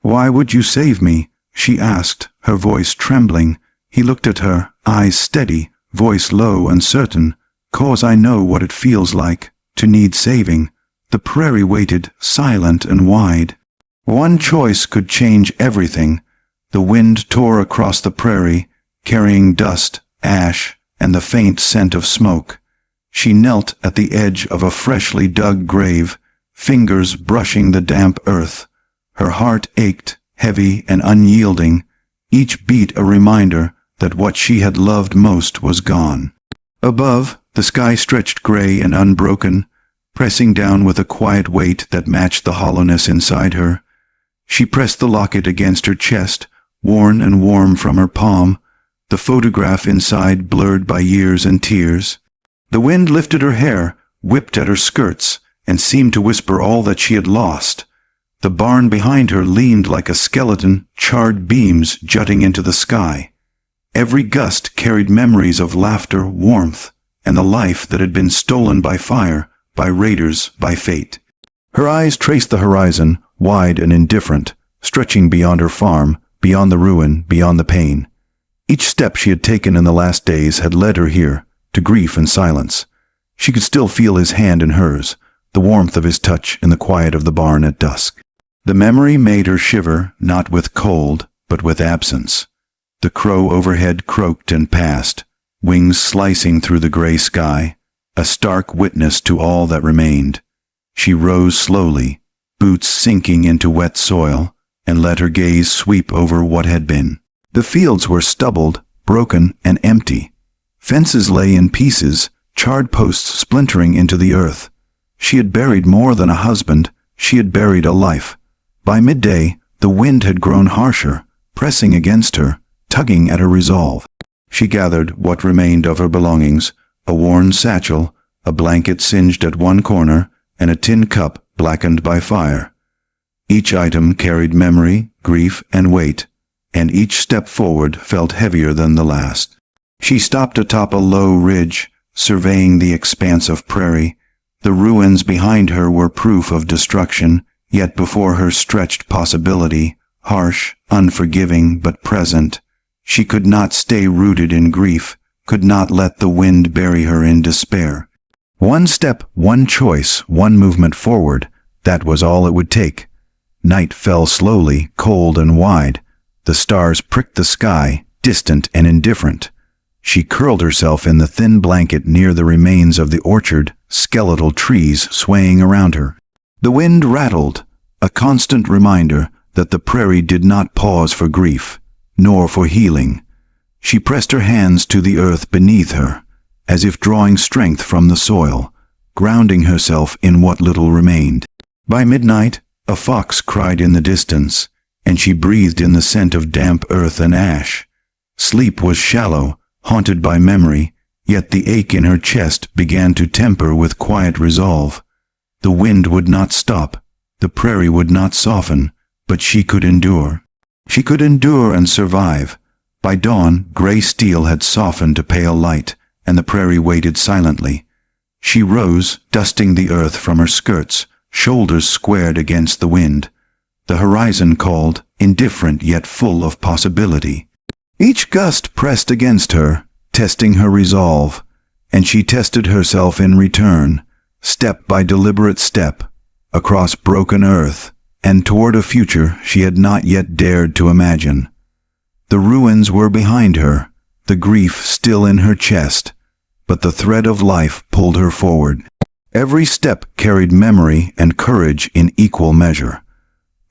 "Why would you save me?" she asked, her voice trembling. He looked at her, eyes steady, voice low and certain. "'Cause I know what it feels like to need saving." The prairie waited, silent and wide. One choice could change everything. The wind tore across the prairie, carrying dust, ash, and the faint scent of smoke. She knelt at the edge of a freshly dug grave, fingers brushing the damp earth. Her heart ached, heavy and unyielding, each beat a reminder that what she had loved most was gone. Above, the sky stretched gray and unbroken, pressing down with a quiet weight that matched the hollowness inside her. She pressed the locket against her chest, worn and warm from her palm, the photograph inside blurred by years and tears. The wind lifted her hair, whipped at her skirts, and seemed to whisper all that she had lost. The barn behind her leaned like a skeleton, charred beams jutting into the sky. Every gust carried memories of laughter, warmth, and the life that had been stolen by fire, by raiders, by fate. Her eyes traced the horizon, wide and indifferent, stretching beyond her farm, beyond the ruin, beyond the pain. Each step she had taken in the last days had led her here, to grief and silence. She could still feel his hand in hers, the warmth of his touch in the quiet of the barn at dusk. The memory made her shiver, not with cold, but with absence. The crow overhead croaked and passed, wings slicing through the gray sky, a stark witness to all that remained. She rose slowly, boots sinking into wet soil, and let her gaze sweep over what had been. The fields were stubbled, broken, and empty. Fences lay in pieces, charred posts splintering into the earth. She had buried more than a husband, she had buried a life. By midday, the wind had grown harsher, pressing against her, tugging at her resolve. She gathered what remained of her belongings, a worn satchel, a blanket singed at one corner, and a tin cup blackened by fire. Each item carried memory, grief, and weight, and each step forward felt heavier than the last. She stopped atop a low ridge, surveying the expanse of prairie. The ruins behind her were proof of destruction, yet before her stretched possibility, harsh, unforgiving, but present. She could not stay rooted in grief, could not let the wind bury her in despair. One step, one choice, one movement forward, that was all it would take. Night fell slowly, cold and wide. The stars pricked the sky, distant and indifferent. She curled herself in the thin blanket near the remains of the orchard, skeletal trees swaying around her. The wind rattled, a constant reminder that the prairie did not pause for grief, nor for healing. She pressed her hands to the earth beneath her, as if drawing strength from the soil, grounding herself in what little remained. By midnight, a fox cried in the distance, and she breathed in the scent of damp earth and ash. Sleep was shallow, haunted by memory, yet the ache in her chest began to temper with quiet resolve. The wind would not stop, the prairie would not soften, but she could endure. She could endure and survive. By dawn, gray steel had softened to pale light, and the prairie waited silently. She rose, dusting the earth from her skirts, shoulders squared against the wind. The horizon called, indifferent yet full of possibility. Each gust pressed against her, testing her resolve, and she tested herself in return, step by deliberate step, across broken earth, and toward a future she had not yet dared to imagine. The ruins were behind her, the grief still in her chest, but the thread of life pulled her forward. Every step carried memory and courage in equal measure.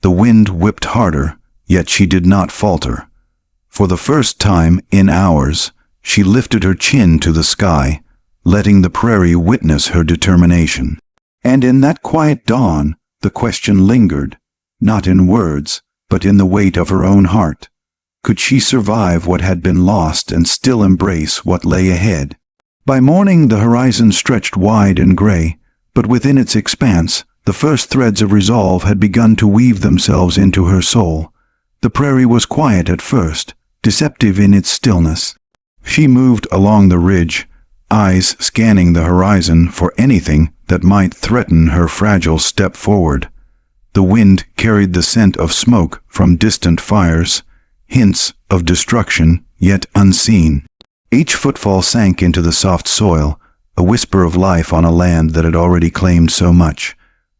The wind whipped harder, yet she did not falter. For the first time in hours, she lifted her chin to the sky, letting the prairie witness her determination. And in that quiet dawn, the question lingered, not in words, but in the weight of her own heart. Could she survive what had been lost and still embrace what lay ahead? By morning the horizon stretched wide and gray, but within its expanse, the first threads of resolve had begun to weave themselves into her soul. The prairie was quiet at first, deceptive in its stillness. She moved along the ridge, eyes scanning the horizon for anything that might threaten her fragile step forward. The wind carried the scent of smoke from distant fires, hints of destruction yet unseen. Each footfall sank into the soft soil, a whisper of life on a land that had already claimed so much.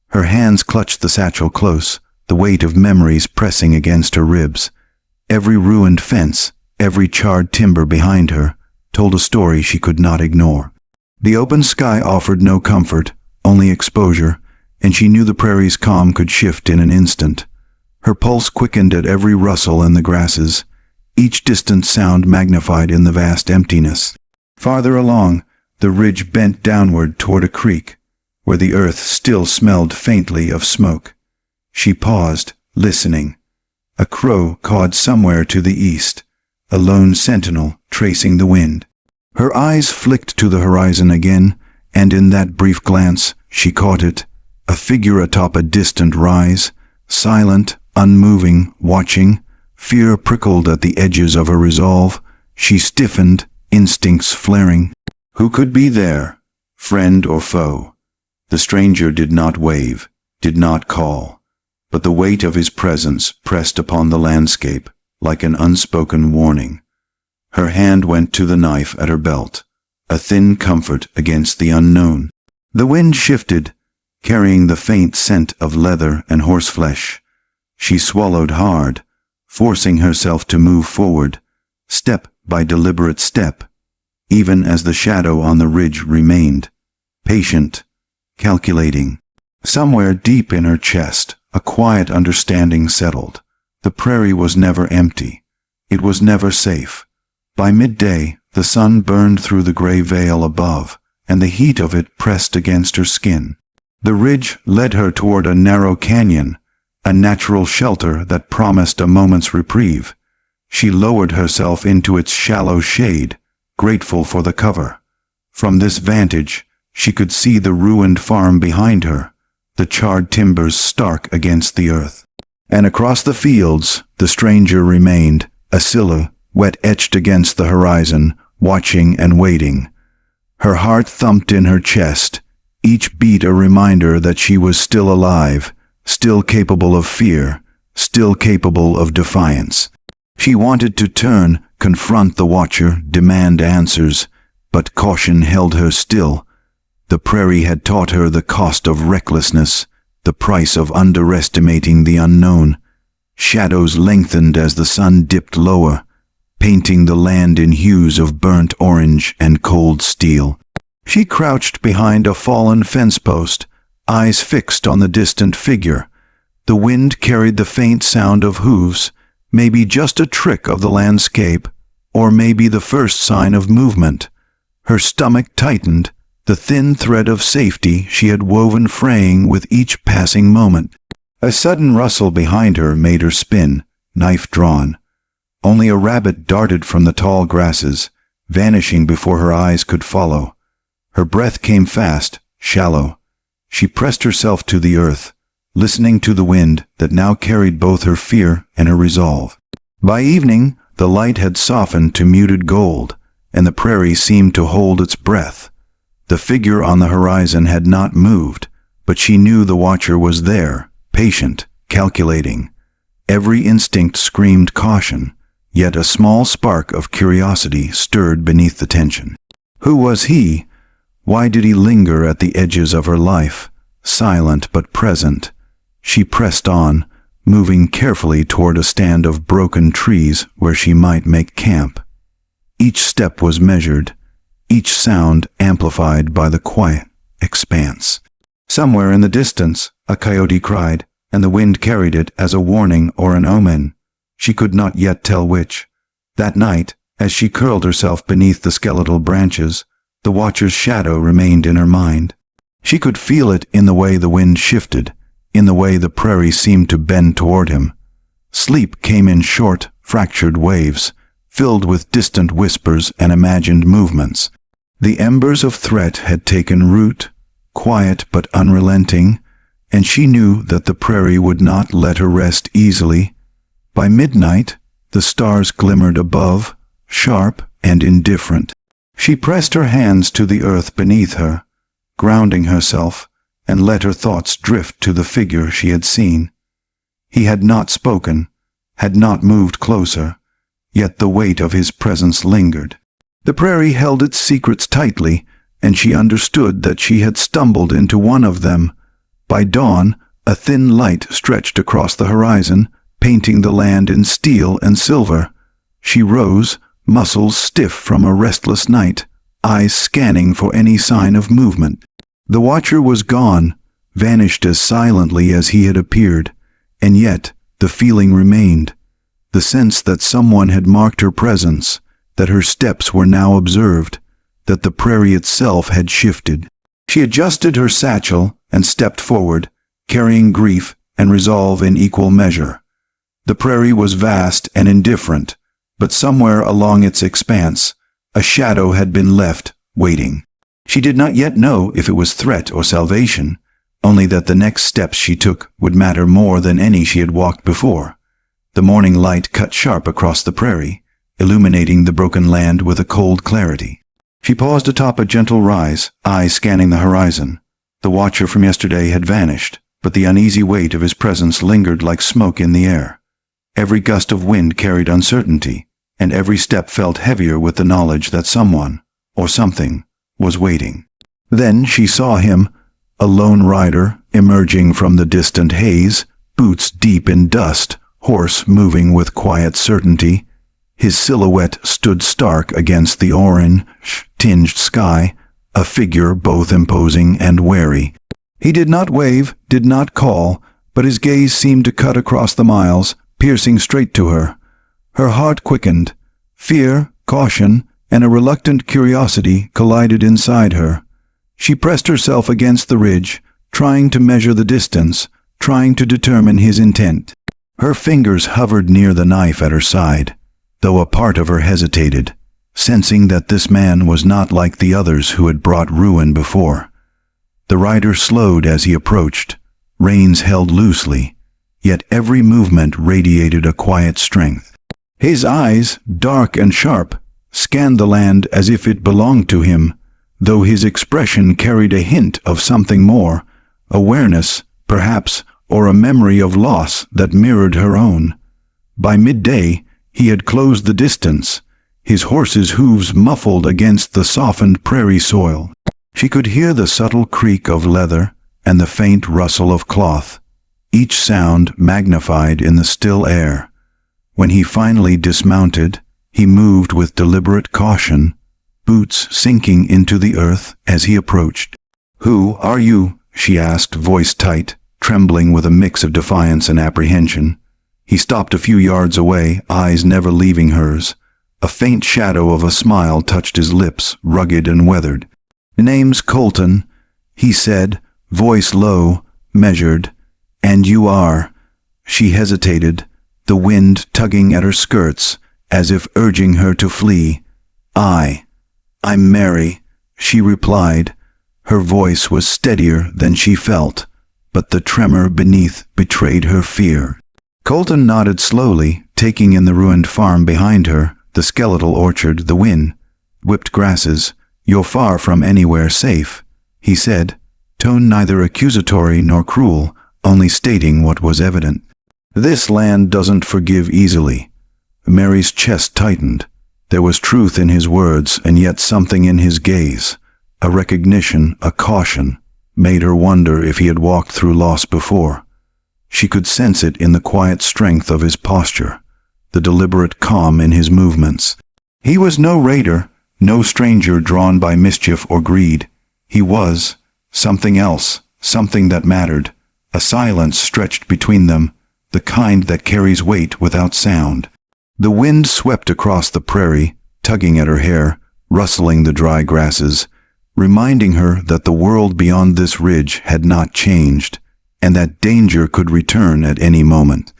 Her hands clutched the satchel close, the weight of memories pressing against her ribs. Every ruined fence, every charred timber behind her, told a story she could not ignore. The open sky offered no comfort, only exposure, and she knew the prairie's calm could shift in an instant. Her pulse quickened at every rustle in the grasses, each distant sound magnified in the vast emptiness. Farther along, the ridge bent downward toward a creek, where the earth still smelled faintly of smoke. She paused, listening. A crow cawed somewhere to the east, a lone sentinel tracing the wind. Her eyes flicked to the horizon again, and in that brief glance, she caught it, a figure atop a distant rise, silent, unmoving, watching. Fear prickled at the edges of her resolve. She stiffened, instincts flaring. Who could be there? Friend or foe? The stranger did not wave, did not call, but the weight of his presence pressed upon the landscape like an unspoken warning. Her hand went to the knife at her belt, a thin comfort against the unknown. The wind shifted, carrying the faint scent of leather and horseflesh. She swallowed hard, forcing herself to move forward, step by deliberate step, even as the shadow on the ridge remained, patient, calculating. Somewhere deep in her chest, a quiet understanding settled. The prairie was never empty. It was never safe. By midday, the sun burned through the gray veil above, and the heat of it pressed against her skin. The ridge led her toward a narrow canyon, a natural shelter that promised a moment's reprieve. She lowered herself into its shallow shade, grateful for the cover. From this vantage, she could see the ruined farm behind her, the charred timbers stark against the earth. And across the fields, the stranger remained, a silhouette etched against the horizon, watching and waiting. Her heart thumped in her chest, each beat a reminder that she was still alive, still capable of fear, still capable of defiance. She wanted to turn, confront the watcher, demand answers, but caution held her still. The prairie had taught her the cost of recklessness, the price of underestimating the unknown. Shadows lengthened as the sun dipped lower, painting the land in hues of burnt orange and cold steel. She crouched behind a fallen fence post, eyes fixed on the distant figure. The wind carried the faint sound of hooves, maybe just a trick of the landscape, or maybe the first sign of movement. Her stomach tightened, the thin thread of safety she had woven fraying with each passing moment. A sudden rustle behind her made her spin, knife drawn. Only a rabbit darted from the tall grasses, vanishing before her eyes could follow. Her breath came fast, shallow. She pressed herself to the earth, listening to the wind that now carried both her fear and her resolve. By evening, the light had softened to muted gold, and the prairie seemed to hold its breath. The figure on the horizon had not moved, but she knew the watcher was there, patient, calculating. Every instinct screamed caution, yet a small spark of curiosity stirred beneath the tension. Who was he? Why did he linger at the edges of her life, silent but present? She pressed on, moving carefully toward a stand of broken trees where she might make camp. Each step was measured, each sound amplified by the quiet expanse. Somewhere in the distance, a coyote cried, and the wind carried it as a warning or an omen. She could not yet tell which. That night, as she curled herself beneath the skeletal branches, the watcher's shadow remained in her mind. She could feel it in the way the wind shifted, in the way the prairie seemed to bend toward him. Sleep came in short, fractured waves, filled with distant whispers and imagined movements. The embers of threat had taken root, quiet but unrelenting, and she knew that the prairie would not let her rest easily. By midnight, the stars glimmered above, sharp and indifferent. She pressed her hands to the earth beneath her, grounding herself, and let her thoughts drift to the figure she had seen. He had not spoken, had not moved closer, yet the weight of his presence lingered. The prairie held its secrets tightly, and she understood that she had stumbled into one of them. By dawn, a thin light stretched across the horizon, painting the land in steel and silver. She rose, muscles stiff from a restless night, eyes scanning for any sign of movement. The watcher was gone, vanished as silently as he had appeared, and yet the feeling remained. The sense that someone had marked her presence, that her steps were now observed, that the prairie itself had shifted. She adjusted her satchel and stepped forward, carrying grief and resolve in equal measure. The prairie was vast and indifferent, but somewhere along its expanse, a shadow had been left, waiting. She did not yet know if it was threat or salvation, only that the next steps she took would matter more than any she had walked before. The morning light cut sharp across the prairie, illuminating the broken land with a cold clarity. She paused atop a gentle rise, eyes scanning the horizon. The watcher from yesterday had vanished, but the uneasy weight of his presence lingered like smoke in the air. Every gust of wind carried uncertainty, and every step felt heavier with the knowledge that someone, or something, was waiting. Then she saw him, a lone rider, emerging from the distant haze, boots deep in dust, horse moving with quiet certainty. His silhouette stood stark against the orange-tinged sky, a figure both imposing and wary. He did not wave, did not call, but his gaze seemed to cut across the miles, piercing straight to her. Her heart quickened. Fear, caution, and a reluctant curiosity collided inside her. She pressed herself against the ridge, trying to measure the distance, trying to determine his intent. Her fingers hovered near the knife at her side, though a part of her hesitated, sensing that this man was not like the others who had brought ruin before. The rider slowed as he approached, reins held loosely, yet every movement radiated a quiet strength. His eyes, dark and sharp, scanned the land as if it belonged to him, though his expression carried a hint of something more, awareness, perhaps, or a memory of loss that mirrored her own. By midday, he had closed the distance, his horse's hooves muffled against the softened prairie soil. She could hear the subtle creak of leather and the faint rustle of cloth, each sound magnified in the still air. When he finally dismounted, he moved with deliberate caution, boots sinking into the earth as he approached. "Who are you?" she asked, voice tight, trembling with a mix of defiance and apprehension. He stopped a few yards away, eyes never leaving hers. A faint shadow of a smile touched his lips, rugged and weathered. "Name's Colton," he said, voice low, measured. "And you are—" She hesitated, the wind tugging at her skirts, as if urging her to flee. "I'm Mary," she replied. Her voice was steadier than she felt, but the tremor beneath betrayed her fear. Colton nodded slowly, taking in the ruined farm behind her, the skeletal orchard, the wind-whipped grasses. "You're far from anywhere safe," he said, tone neither accusatory nor cruel, only stating what was evident. "This land doesn't forgive easily." Mary's chest tightened. There was truth in his words, and yet something in his gaze, a recognition, a caution, made her wonder if he had walked through loss before. She could sense it in the quiet strength of his posture, the deliberate calm in his movements. He was no raider, no stranger drawn by mischief or greed. He was something else, something that mattered. A silence stretched between them, the kind that carries weight without sound. The wind swept across the prairie, tugging at her hair, rustling the dry grasses, reminding her that the world beyond this ridge had not changed, and that danger could return at any moment.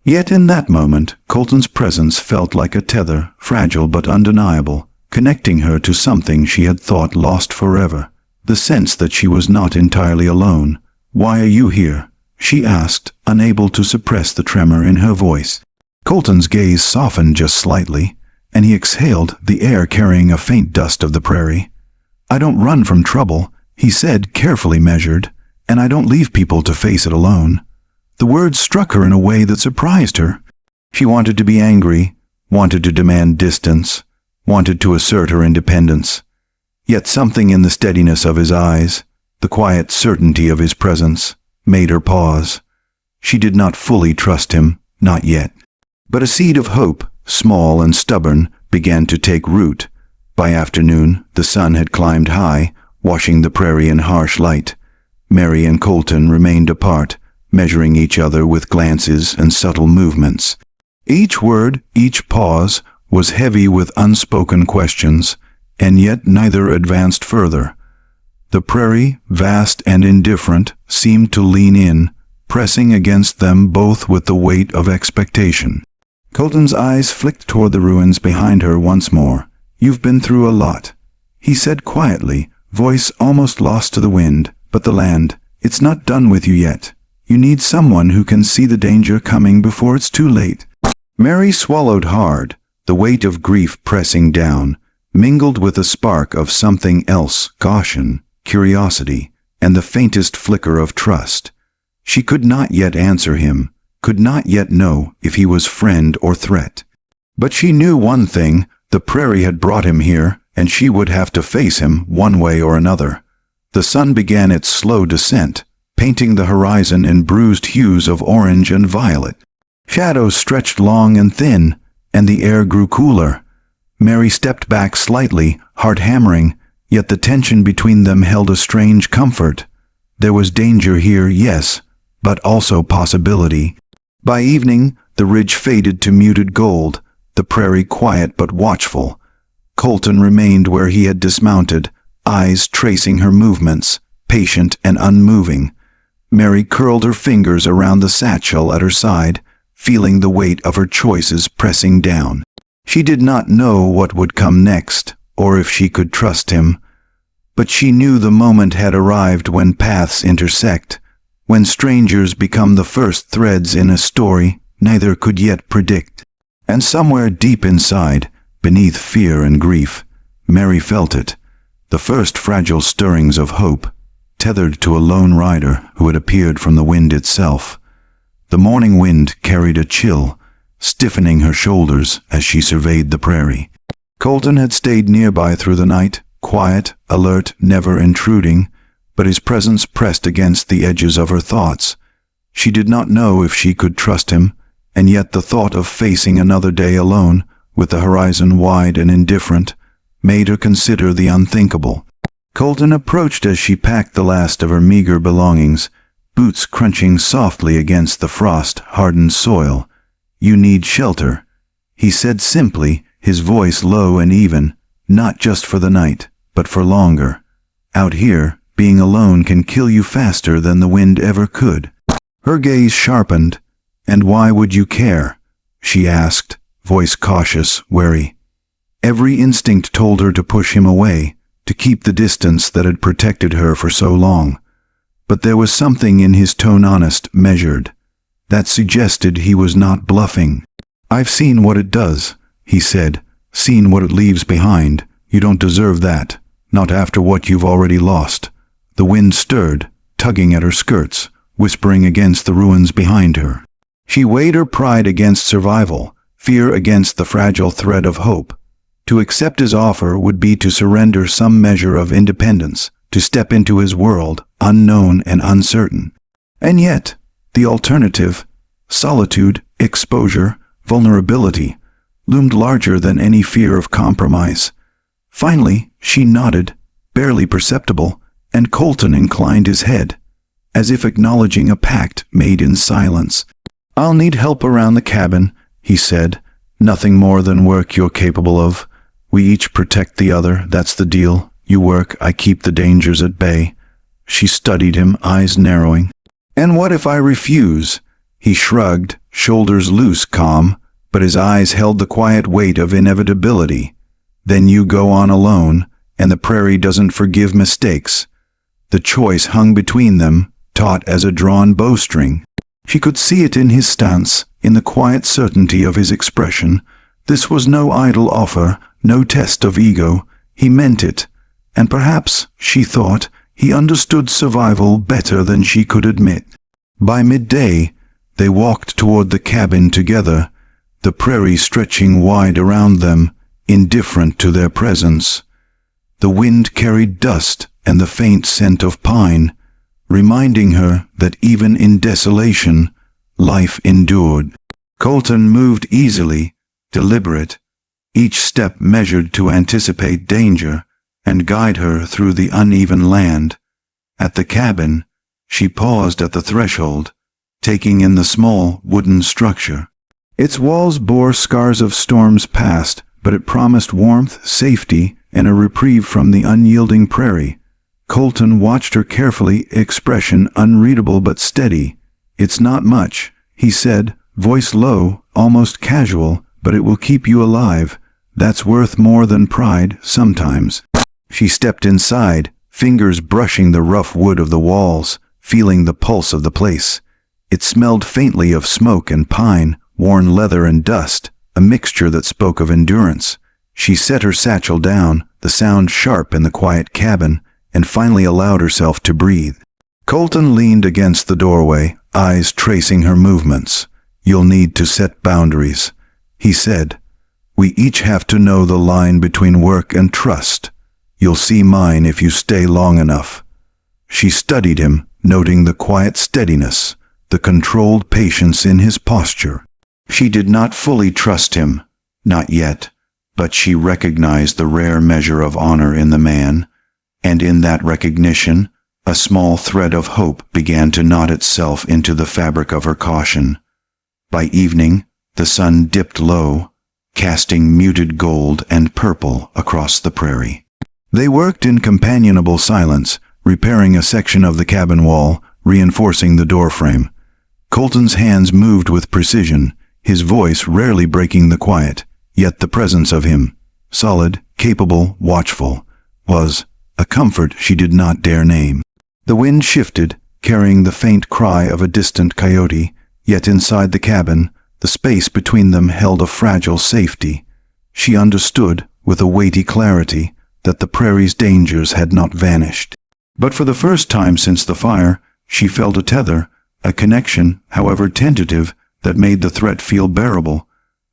Yet in that moment, Colton's presence felt like a tether, fragile but undeniable, connecting her to something she had thought lost forever, the sense that she was not entirely alone. "Why are you here?" she asked, unable to suppress the tremor in her voice. Colton's gaze softened just slightly, and he exhaled, the air carrying a faint dust of the prairie. "I don't run from trouble," he said, carefully measured, and I don't leave people to face it alone." The words struck her in a way that surprised her. She wanted to be angry, wanted to demand distance, wanted to assert her independence. Yet something in the steadiness of his eyes, the quiet certainty of his presence, made her pause. She did not fully trust him, not yet. But a seed of hope, small and stubborn, began to take root. By afternoon, the sun had climbed high, washing the prairie in harsh light. Mary and Colton remained apart, measuring each other with glances and subtle movements. Each word, each pause, was heavy with unspoken questions, and yet neither advanced further. The prairie, vast and indifferent, seemed to lean in, pressing against them both with the weight of expectation. Colton's eyes flicked toward the ruins behind her once more. "You've been through a lot," he said quietly, voice almost lost to the wind. "But the land, it's not done with you yet. You need someone who can see the danger coming before it's too late." Mary swallowed hard, the weight of grief pressing down, mingled with a spark of something else, caution, curiosity, and the faintest flicker of trust. She could not yet answer him, could not yet know if he was friend or threat. But she knew one thing: the prairie had brought him here, and she would have to face him one way or another. The sun began its slow descent, painting the horizon in bruised hues of orange and violet. Shadows stretched long and thin, and the air grew cooler. Mary stepped back slightly, heart hammering, yet the tension between them held a strange comfort. There was danger here, yes, but also possibility. By evening, the ridge faded to muted gold, the prairie quiet but watchful. Colton remained where he had dismounted, eyes tracing her movements, patient and unmoving. Mary curled her fingers around the satchel at her side, feeling the weight of her choices pressing down. She did not know what would come next, or if she could trust him. But she knew the moment had arrived when paths intersect, when strangers become the first threads in a story neither could yet predict. And somewhere deep inside, beneath fear and grief, Mary felt it, the first fragile stirrings of hope, tethered to a lone rider who had appeared from the wind itself. The morning wind carried a chill, stiffening her shoulders as she surveyed the prairie. Colton had stayed nearby through the night, quiet, alert, never intruding, but his presence pressed against the edges of her thoughts. She did not know if she could trust him, and yet the thought of facing another day alone, with the horizon wide and indifferent, made her consider the unthinkable. Colton approached as she packed the last of her meager belongings, boots crunching softly against the frost-hardened soil. "You need shelter," he said simply, his voice low and even, "not just for the night, but for longer. Out here, being alone can kill you faster than the wind ever could." Her gaze sharpened. "And why would you care?" she asked, voice cautious, wary. Every instinct told her to push him away, to keep the distance that had protected her for so long. But there was something in his tone, honest, measured, that suggested he was not bluffing. "I've seen what it does," he said, "seen what it leaves behind. You don't deserve that, not after what you've already lost." The wind stirred, tugging at her skirts, whispering against the ruins behind her. She weighed her pride against survival, fear against the fragile thread of hope. To accept his offer would be to surrender some measure of independence, to step into his world, unknown and uncertain. And yet, the alternative, solitude, exposure, vulnerability, loomed larger than any fear of compromise. Finally, she nodded, barely perceptible, and Colton inclined his head, as if acknowledging a pact made in silence. "I'll need help around the cabin," he said. "Nothing more than work you're capable of. We each protect the other, that's the deal. You work, I keep the dangers at bay." She studied him, eyes narrowing. "And what if I refuse?" He shrugged, shoulders loose, calm, but his eyes held the quiet weight of inevitability. "Then you go on alone, and the prairie doesn't forgive mistakes." The choice hung between them, taut as a drawn bowstring. She could see it in his stance, in the quiet certainty of his expression. This was no idle offer, no test of ego. He meant it. And perhaps, she thought, He understood survival better than she could admit. By midday, they walked toward the cabin together, the prairie stretching wide around them, indifferent to their presence. The wind carried dust and the faint scent of pine, reminding her that even in desolation, life endured. Colton moved easily, deliberate, each step measured to anticipate danger and guide her through the uneven land. At the cabin, she paused at the threshold, taking in the small wooden structure. Its walls bore scars of storms past, but it promised warmth, safety, and a reprieve from the unyielding prairie. Colton watched her carefully, expression unreadable but steady. "It's not much," he said, voice low, almost casual, "but it will keep you alive. That's worth more than pride, sometimes." She stepped inside, fingers brushing the rough wood of the walls, feeling the pulse of the place. It smelled faintly of smoke and pine, worn leather and dust, a mixture that spoke of endurance. She set her satchel down, the sound sharp in the quiet cabin, and finally allowed herself to breathe. Colton leaned against the doorway, eyes tracing her movements. "You'll need to set boundaries," he said. "We each have to know the line between work and trust. You'll see mine if you stay long enough." She studied him, noting the quiet steadiness, the controlled patience in his posture. She did not fully trust him, not yet, but she recognized the rare measure of honor in the man, and in that recognition, a small thread of hope began to knot itself into the fabric of her caution. By evening, the sun dipped low, casting muted gold and purple across the prairie. They worked in companionable silence, repairing a section of the cabin wall, reinforcing the doorframe. Colton's hands moved with precision, his voice rarely breaking the quiet, yet the presence of him, solid, capable, watchful, was a comfort she did not dare name. The wind shifted, carrying the faint cry of a distant coyote, yet inside the cabin, the space between them held a fragile safety. She understood, with a weighty clarity, that the prairie's dangers had not vanished. But for the first time since the fire, she felt a tether, a connection, however tentative, that made the threat feel bearable.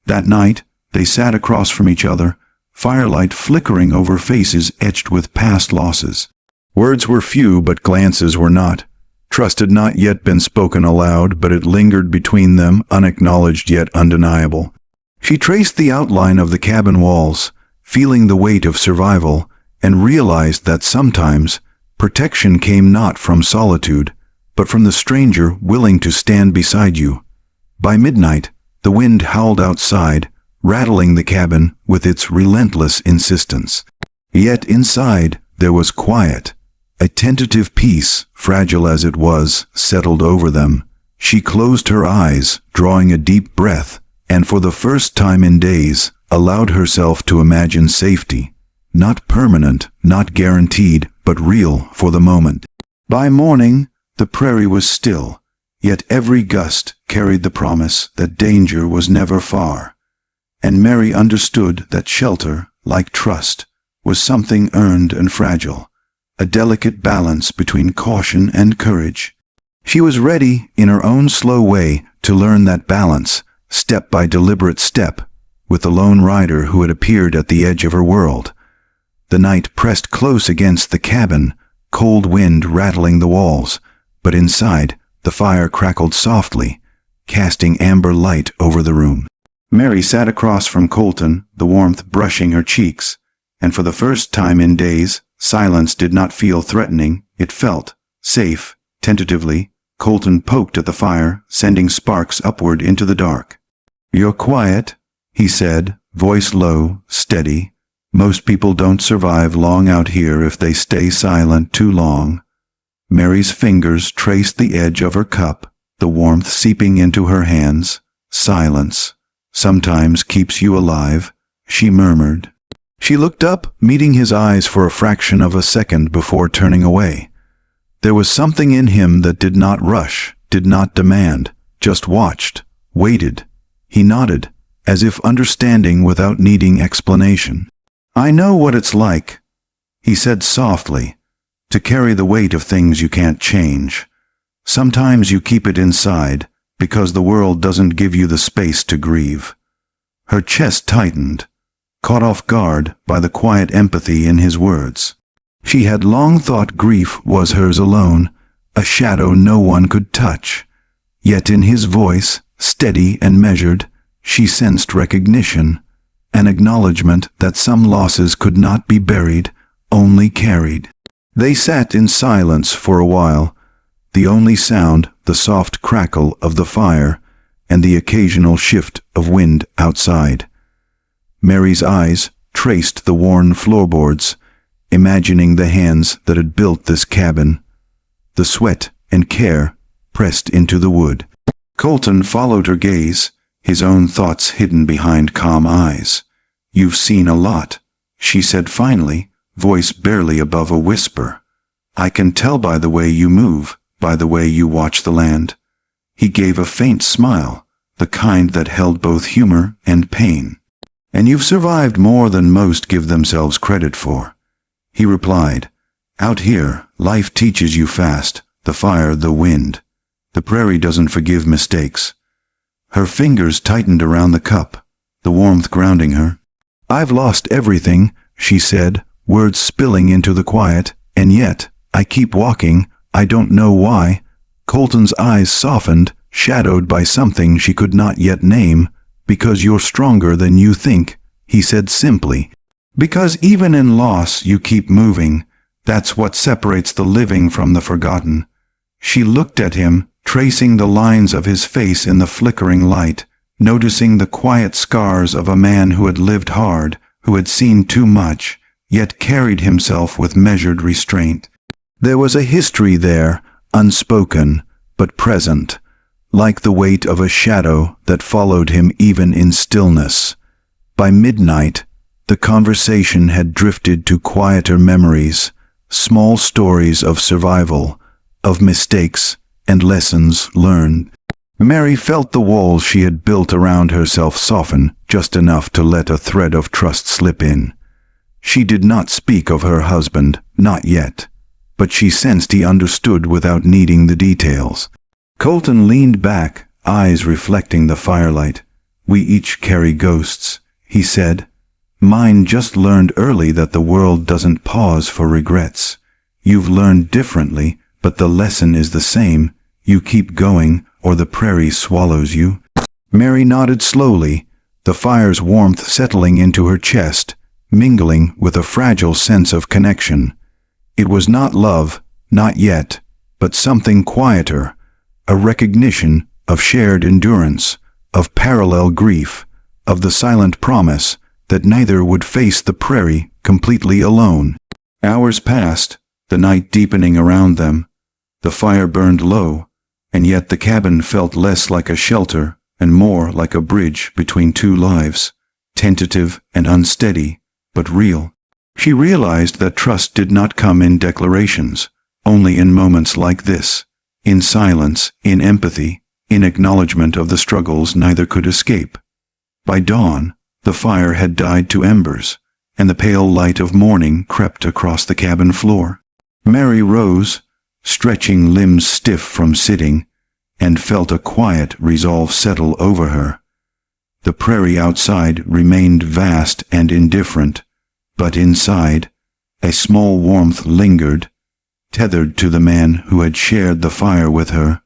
That night, they sat across from each other, firelight flickering over faces etched with past losses. Words were few, but glances were not. Trust had not yet been spoken aloud, but it lingered between them, unacknowledged yet undeniable. She traced the outline of the cabin walls, feeling the weight of survival, and realized that sometimes protection came not from solitude, but from the stranger willing to stand beside you. By midnight, the wind howled outside, rattling the cabin with its relentless insistence. Yet inside there was quiet. A tentative peace, fragile as it was, settled over them. She closed her eyes, drawing a deep breath, and for the first time in days, allowed herself to imagine safety. Not permanent, not guaranteed, but real for the moment. By morning, the prairie was still, yet every gust carried the promise that danger was never far. And Mary understood that shelter, like trust, was something earned and fragile, a delicate balance between caution and courage. She was ready, in her own slow way, to learn that balance, step by deliberate step, with the lone rider who had appeared at the edge of her world. The night pressed close against the cabin, cold wind rattling the walls, but inside, the fire crackled softly, casting amber light over the room. Mary sat across from Colton, the warmth brushing her cheeks, and for the first time in days, silence did not feel threatening, it felt safe. Tentatively, Colton poked at the fire, sending sparks upward into the dark. "You're quiet," he said, voice low, steady. "Most people don't survive long out here if they stay silent too long." Mary's fingers traced the edge of her cup, the warmth seeping into her hands. "Silence sometimes keeps you alive," she murmured. She looked up, meeting his eyes for a fraction of a second before turning away. There was something in him that did not rush, did not demand, just watched, waited. He nodded, as if understanding without needing explanation. "I know what it's like," he said softly, to carry the weight of things you can't change. Sometimes you keep it inside because the world doesn't give you the space to grieve. Her chest tightened, caught off guard by the quiet empathy in his words. She had long thought grief was hers alone, a shadow no one could touch. Yet in his voice, steady and measured, she sensed recognition, an acknowledgement that some losses could not be buried, only carried. They sat in silence for a while, the only sound the soft crackle of the fire and the occasional shift of wind outside. Mary's eyes traced the worn floorboards, imagining the hands that had built this cabin. The sweat and care pressed into the wood. Colton followed her gaze, his own thoughts hidden behind calm eyes. "You've seen a lot," she said finally, voice barely above a whisper. "I can tell by the way you move, by the way you watch the land." He gave a faint smile, the kind that held both humor and pain. "And you've survived more than most give themselves credit for." He replied, "Out here, life teaches you fast, the fire, the wind. The prairie doesn't forgive mistakes." Her fingers tightened around the cup, the warmth grounding her. "I've lost everything," she said, words spilling into the quiet, "and yet, I keep walking, I don't know why." Colton's eyes softened, shadowed by something she could not yet name. "Because you're stronger than you think," he said simply. "Because even in loss you keep moving. That's what separates the living from the forgotten." She looked at him, tracing the lines of his face in the flickering light, noticing the quiet scars of a man who had lived hard, who had seen too much, yet carried himself with measured restraint. There was a history there, unspoken, but present, like the weight of a shadow that followed him even in stillness. By midnight, the conversation had drifted to quieter memories, small stories of survival, of mistakes and lessons learned. Mary felt the walls she had built around herself soften just enough to let a thread of trust slip in. She did not speak of her husband, not yet, but she sensed he understood without needing the details. Colton leaned back, eyes reflecting the firelight. "We each carry ghosts," he said. "Mine just learned early that the world doesn't pause for regrets. You've learned differently, but the lesson is the same. You keep going, or the prairie swallows you." Mary nodded slowly, the fire's warmth settling into her chest, mingling with a fragile sense of connection. It was not love, not yet, but something quieter, a recognition of shared endurance, of parallel grief, of the silent promise that neither would face the prairie completely alone. Hours passed, the night deepening around them. The fire burned low, and yet the cabin felt less like a shelter and more like a bridge between two lives, tentative and unsteady, but real. She realized that trust did not come in declarations, only in moments like this, in silence, in empathy, in acknowledgement of the struggles neither could escape. By dawn, the fire had died to embers, and the pale light of morning crept across the cabin floor. Mary rose, stretching limbs stiff from sitting, and felt a quiet resolve settle over her. The prairie outside remained vast and indifferent, but inside, a small warmth lingered, tethered to the man who had shared the fire with her,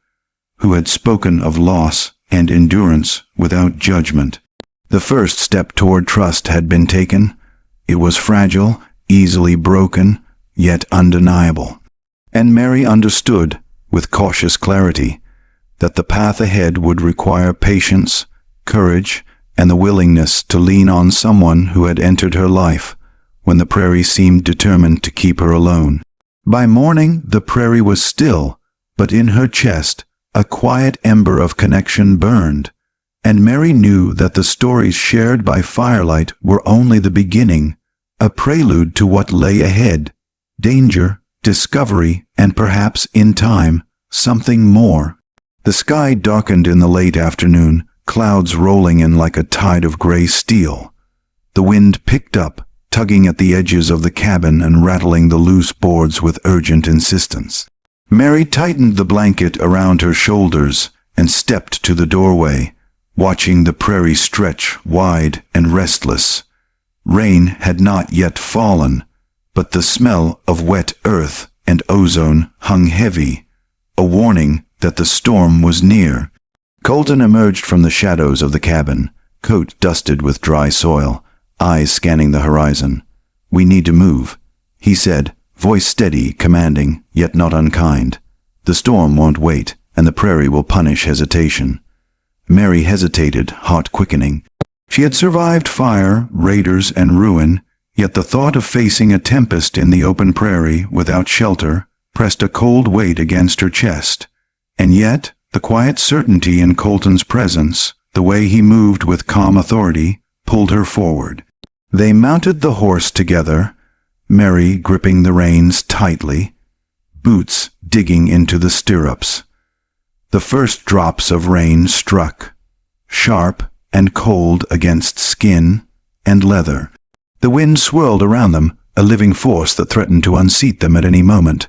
who had spoken of loss and endurance without judgment. The first step toward trust had been taken. It was fragile, easily broken, yet undeniable. And Mary understood, with cautious clarity, that the path ahead would require patience, courage, and the willingness to lean on someone who had entered her life when the prairie seemed determined to keep her alone. By morning, the prairie was still, but in her chest, a quiet ember of connection burned, and Mary knew that the stories shared by firelight were only the beginning, a prelude to what lay ahead: danger, discovery, and perhaps, in time, something more. The sky darkened in the late afternoon, clouds rolling in like a tide of gray steel. The wind picked up, tugging at the edges of the cabin and rattling the loose boards with urgent insistence. Mary tightened the blanket around her shoulders and stepped to the doorway, watching the prairie stretch wide and restless. Rain had not yet fallen, but the smell of wet earth and ozone hung heavy, a warning that the storm was near. Colton emerged from the shadows of the cabin, coat dusted with dry soil, eyes scanning the horizon. "We need to move," he said, voice steady, commanding, yet not unkind. "The storm won't wait, and the prairie will punish hesitation." Mary hesitated, heart quickening. She had survived fire, raiders, and ruin, yet the thought of facing a tempest in the open prairie without shelter pressed a cold weight against her chest. And yet, the quiet certainty in Colton's presence, the way he moved with calm authority, pulled her forward. They mounted the horse together, Mary gripping the reins tightly, boots digging into the stirrups. The first drops of rain struck, sharp and cold against skin and leather. The wind swirled around them, a living force that threatened to unseat them at any moment.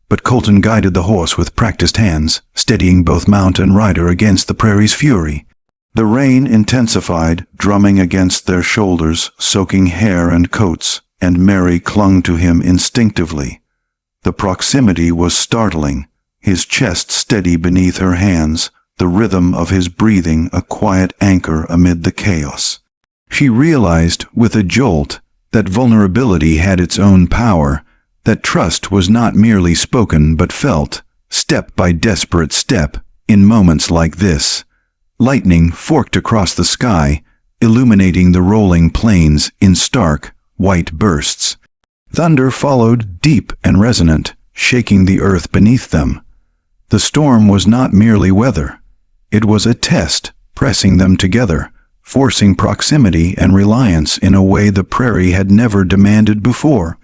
But Colton guided the horse with practiced hands, steadying both mount and rider against the prairie's fury. The rain intensified, drumming against their shoulders, soaking hair and coats, and Mary clung to him instinctively. The proximity was startling, his chest steady beneath her hands, the rhythm of his breathing a quiet anchor amid the chaos. She realized, with a jolt, that vulnerability had its own power, that trust was not merely spoken but felt, step by desperate step, in moments like this. Lightning forked across the sky, illuminating the rolling plains in stark, white bursts. Thunder followed, deep and resonant, shaking the earth beneath them. The storm was not merely weather. It was a test, pressing them together, forcing proximity and reliance in a way the prairie had never demanded before.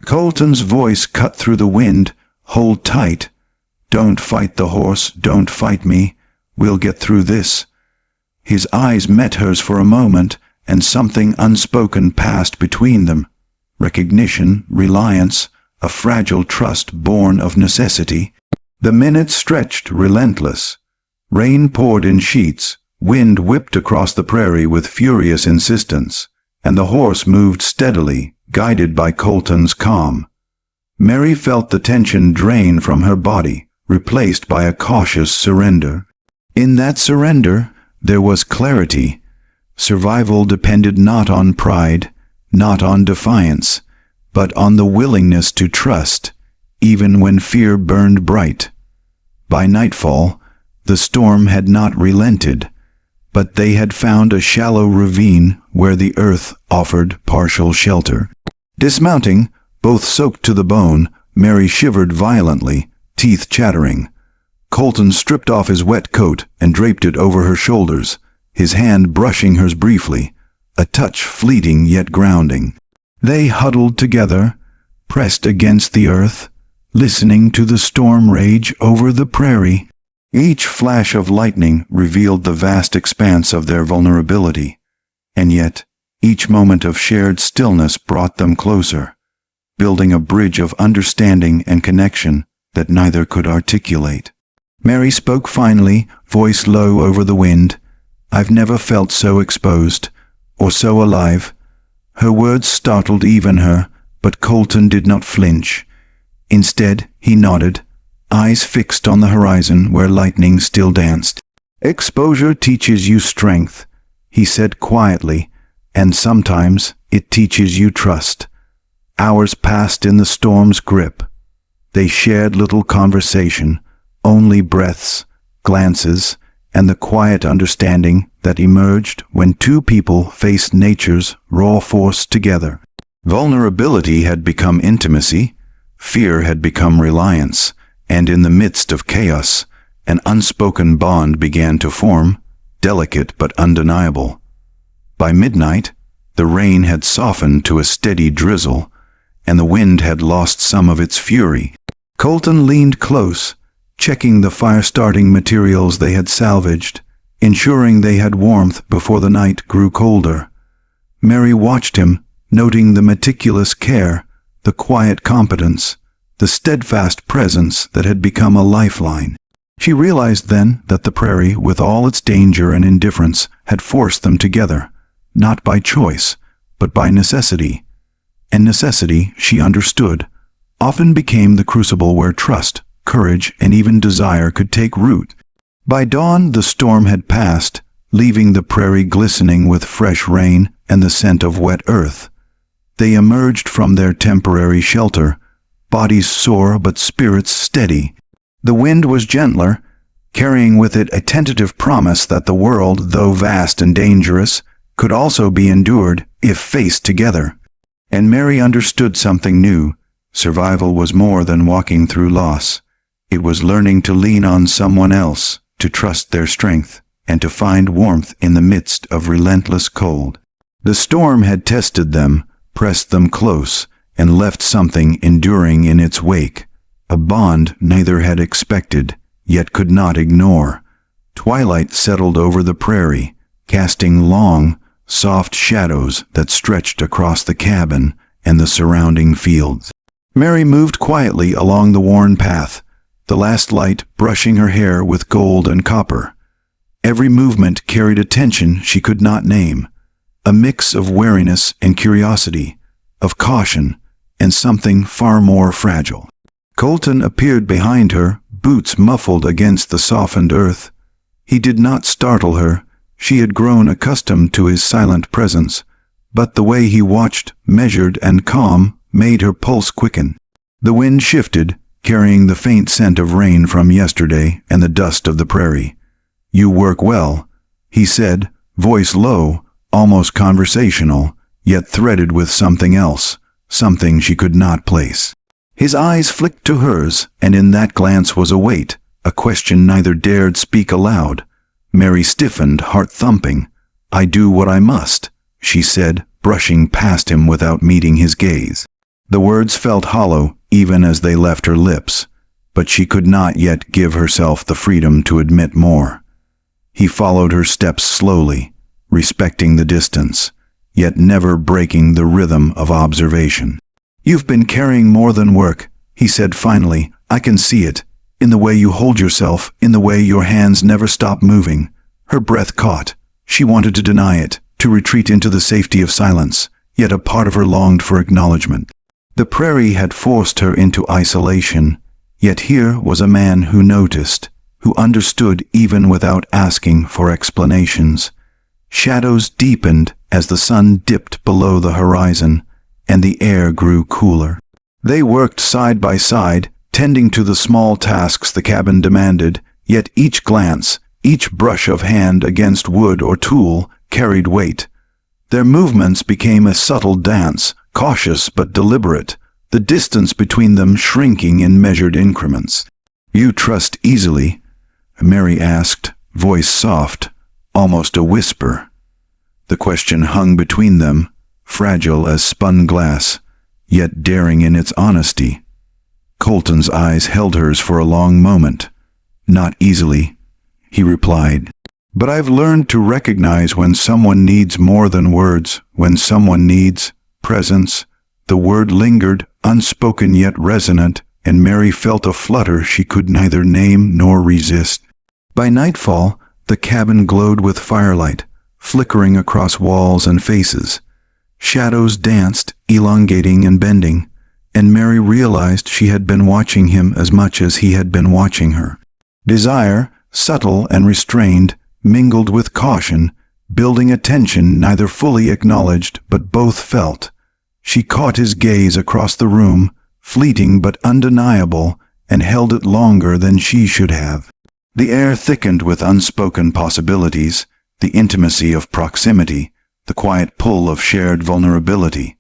Colton's voice cut through the wind, "Hold tight. Don't fight the horse, don't fight me. We'll get through this." His eyes met hers for a moment, and something unspoken passed between them. Recognition, reliance, a fragile trust born of necessity. The minutes stretched relentless. Rain poured in sheets, wind whipped across the prairie with furious insistence, and the horse moved steadily, guided by Colton's calm. Mary felt the tension drain from her body, replaced by a cautious surrender. In that surrender, there was clarity. Survival depended not on pride, not on defiance, but on the willingness to trust, even when fear burned bright. By nightfall, the storm had not relented, but they had found a shallow ravine where the earth offered partial shelter. Dismounting, both soaked to the bone, Mary shivered violently, teeth chattering. Colton stripped off his wet coat and draped it over her shoulders, his hand brushing hers briefly, a touch fleeting yet grounding. They huddled together, pressed against the earth, listening to the storm rage over the prairie. Each flash of lightning revealed the vast expanse of their vulnerability, and yet each moment of shared stillness brought them closer, building a bridge of understanding and connection that neither could articulate. Mary spoke finally, voice low over the wind. "I've never felt so exposed, or so alive." Her words startled even her, but Colton did not flinch. Instead, he nodded, eyes fixed on the horizon where lightning still danced. "Exposure teaches you strength," he said quietly, "and sometimes it teaches you trust." Hours passed in the storm's grip. They shared little conversation, only breaths, glances, and the quiet understanding that emerged when two people faced nature's raw force together. Vulnerability had become intimacy, fear had become reliance, and in the midst of chaos, an unspoken bond began to form, delicate but undeniable. By midnight, the rain had softened to a steady drizzle, and the wind had lost some of its fury. Colton leaned close, checking the fire-starting materials they had salvaged, ensuring they had warmth before the night grew colder. Mary watched him, noting the meticulous care, the quiet competence, the steadfast presence that had become a lifeline. She realized then that the prairie, with all its danger and indifference, had forced them together, not by choice, but by necessity. And necessity, she understood, often became the crucible where trust, courage, and even desire could take root. By dawn, the storm had passed, leaving the prairie glistening with fresh rain and the scent of wet earth. They emerged from their temporary shelter, bodies sore but spirits steady. The wind was gentler, carrying with it a tentative promise that the world, though vast and dangerous, could also be endured if faced together. And Mary understood something new. Survival was more than walking through loss. It was learning to lean on someone else, to trust their strength, and to find warmth in the midst of relentless cold. The storm had tested them, pressed them close, and left something enduring in its wake, a bond neither had expected, yet could not ignore. Twilight settled over the prairie, casting long, soft shadows that stretched across the cabin and the surrounding fields. Mary moved quietly along the worn path, the last light brushing her hair with gold and copper. Every movement carried a tension she could not name, a mix of wariness and curiosity, of caution and something far more fragile. Colton appeared behind her, boots muffled against the softened earth. He did not startle her. She had grown accustomed to his silent presence, but the way he watched, measured and calm, made her pulse quicken. The wind shifted, carrying the faint scent of rain from yesterday and the dust of the prairie. "You work well," he said, voice low, almost conversational, yet threaded with something else, something she could not place. His eyes flicked to hers, and in that glance was a weight, a question neither dared speak aloud. Mary stiffened, heart thumping. "I do what I must," she said, brushing past him without meeting his gaze. The words felt hollow, even as they left her lips, but she could not yet give herself the freedom to admit more. He followed her steps slowly, respecting the distance, yet never breaking the rhythm of observation. "You've been carrying more than work," he said finally. "I can see it, in the way you hold yourself, in the way your hands never stop moving." Her breath caught. She wanted to deny it, to retreat into the safety of silence, yet a part of her longed for acknowledgement. The prairie had forced her into isolation, yet here was a man who noticed, who understood even without asking for explanations. Shadows deepened as the sun dipped below the horizon, and the air grew cooler. They worked side by side, tending to the small tasks the cabin demanded, yet each glance, each brush of hand against wood or tool, carried weight. Their movements became a subtle dance, cautious but deliberate, the distance between them shrinking in measured increments. "You trust easily?" Mary asked, voice soft, almost a whisper. The question hung between them, fragile as spun glass, yet daring in its honesty. Colton's eyes held hers for a long moment. "Not easily," he replied. "But I've learned to recognize when someone needs more than words, when someone needs presence." The word lingered, unspoken yet resonant, and Mary felt a flutter she could neither name nor resist. By nightfall, the cabin glowed with firelight, flickering across walls and faces. Shadows danced, elongating and bending, and Mary realized she had been watching him as much as he had been watching her. Desire, subtle and restrained, mingled with caution, building a tension neither fully acknowledged but both felt. She caught his gaze across the room, fleeting but undeniable, and held it longer than she should have. The air thickened with unspoken possibilities, the intimacy of proximity, the quiet pull of shared vulnerability.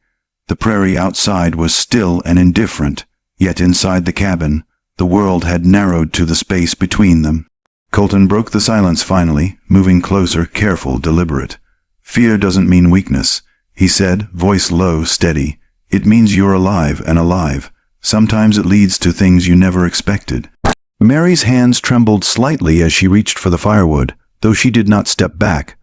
The prairie outside was still and indifferent, yet inside the cabin, the world had narrowed to the space between them. Colton broke the silence finally, moving closer, careful, deliberate. "Fear doesn't mean weakness," he said, voice low, steady. "It means you're alive and alive. Sometimes it leads to things you never expected." Mary's hands trembled slightly as she reached for the firewood, though she did not step back.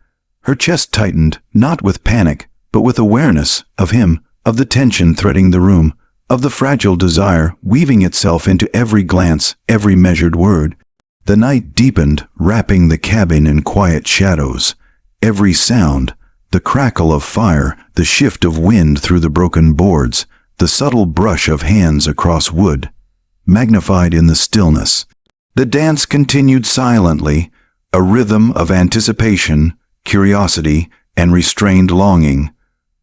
Her chest tightened, not with panic, but with awareness of him, of the tension threading the room, of the fragile desire weaving itself into every glance, every measured word. The night deepened, wrapping the cabin in quiet shadows. Every sound, the crackle of fire, the shift of wind through the broken boards, the subtle brush of hands across wood, magnified in the stillness. The dance continued silently, a rhythm of anticipation, curiosity, and restrained longing.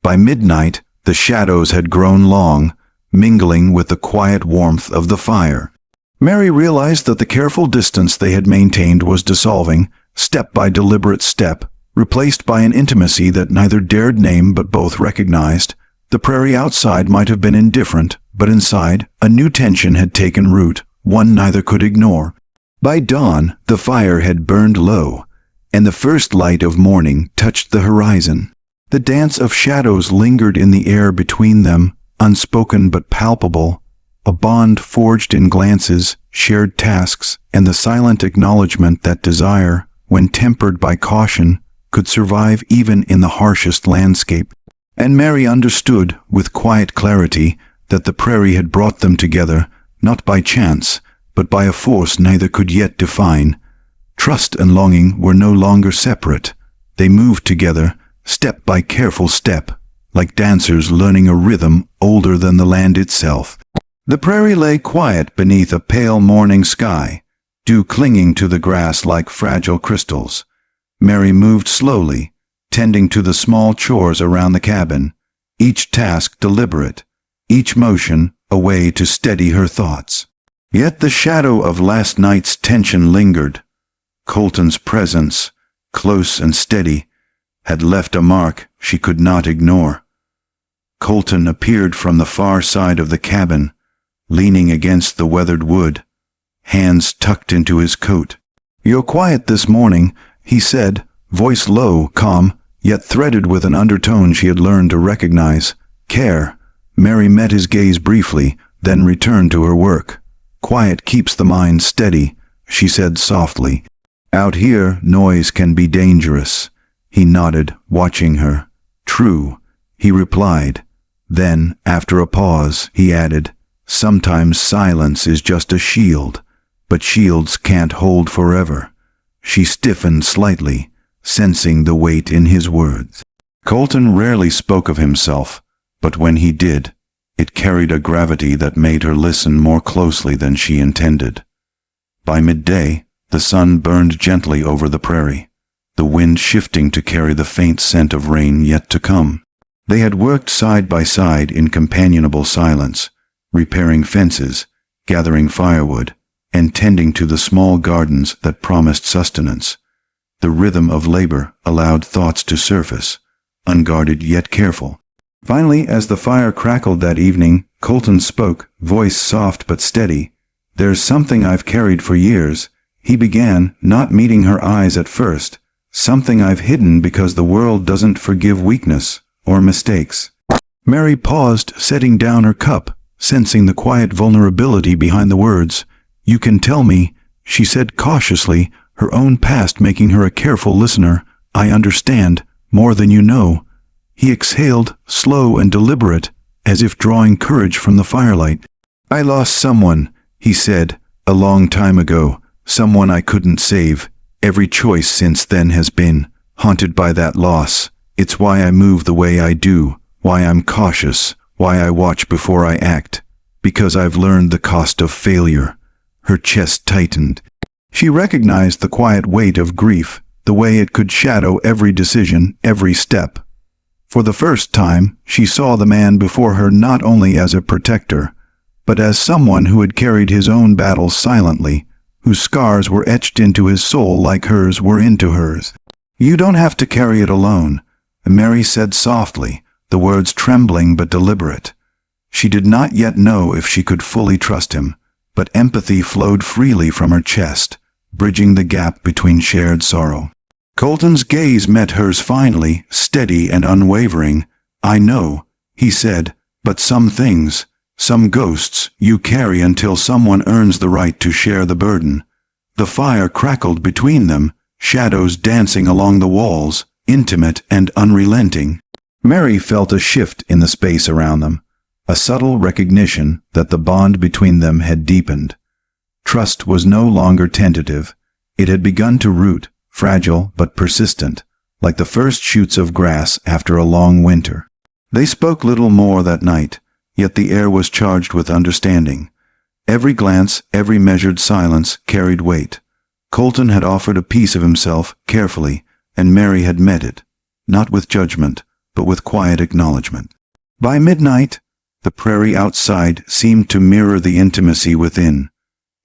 By midnight, the shadows had grown long, mingling with the quiet warmth of the fire. Mary realized that the careful distance they had maintained was dissolving, step by deliberate step, replaced by an intimacy that neither dared name but both recognized. The prairie outside might have been indifferent, but inside, a new tension had taken root, one neither could ignore. By dawn, the fire had burned low, and the first light of morning touched the horizon. The dance of shadows lingered in the air between them, unspoken but palpable, a bond forged in glances, shared tasks, and the silent acknowledgement that desire, when tempered by caution, could survive even in the harshest landscape. And Mary understood, with quiet clarity, that the prairie had brought them together, not by chance, but by a force neither could yet define. Trust and longing were no longer separate. They moved together, step by careful step, like dancers learning a rhythm older than the land itself. The prairie lay quiet beneath a pale morning sky, dew clinging to the grass like fragile crystals. Mary moved slowly, tending to the small chores around the cabin, each task deliberate, each motion a way to steady her thoughts. Yet the shadow of last night's tension lingered. Colton's presence, close and steady, had left a mark she could not ignore. Colton appeared from the far side of the cabin, leaning against the weathered wood, hands tucked into his coat. "You're quiet this morning," he said, voice low, calm, yet threaded with an undertone she had learned to recognize. Care. Mary met his gaze briefly, then returned to her work. "Quiet keeps the mind steady," she said softly. "Out here, noise can be dangerous." He nodded, watching her. "True," he replied. Then, after a pause, he added, "Sometimes silence is just a shield, but shields can't hold forever." She stiffened slightly, sensing the weight in his words. Colton rarely spoke of himself, but when he did, it carried a gravity that made her listen more closely than she intended. By midday, the sun burned gently over the prairie, the wind shifting to carry the faint scent of rain yet to come. They had worked side by side in companionable silence, repairing fences, gathering firewood, and tending to the small gardens that promised sustenance. The rhythm of labor allowed thoughts to surface, unguarded yet careful. Finally, as the fire crackled that evening, Colton spoke, voice soft but steady. "There's something I've carried for years," he began, not meeting her eyes at first. "Something I've hidden because the world doesn't forgive weakness or mistakes." Mary paused, setting down her cup, sensing the quiet vulnerability behind the words. "You can tell me," she said cautiously, her own past making her a careful listener. "I understand, more than you know." He exhaled, slow and deliberate, as if drawing courage from the firelight. "I lost someone," he said, "a long time ago, someone I couldn't save. Every choice since then has been haunted by that loss. It's why I move the way I do, why I'm cautious, why I watch before I act. Because I've learned the cost of failure." Her chest tightened. She recognized the quiet weight of grief, the way it could shadow every decision, every step. For the first time, she saw the man before her not only as a protector, but as someone who had carried his own battles silently, whose scars were etched into his soul like hers were into hers. "You don't have to carry it alone," Mary said softly, the words trembling but deliberate. She did not yet know if she could fully trust him, but empathy flowed freely from her chest, bridging the gap between shared sorrow. Colton's gaze met hers finally, steady and unwavering. "I know," he said, "but some things, some ghosts, you carry until someone earns the right to share the burden." The fire crackled between them, shadows dancing along the walls, intimate and unrelenting. Mary felt a shift in the space around them, a subtle recognition that the bond between them had deepened. Trust was no longer tentative. It had begun to root, fragile but persistent, like the first shoots of grass after a long winter. They spoke little more that night, yet the air was charged with understanding. Every glance, every measured silence carried weight. Colton had offered a piece of himself carefully, and Mary had met it, not with judgment, but with quiet acknowledgement. By midnight, the prairie outside seemed to mirror the intimacy within.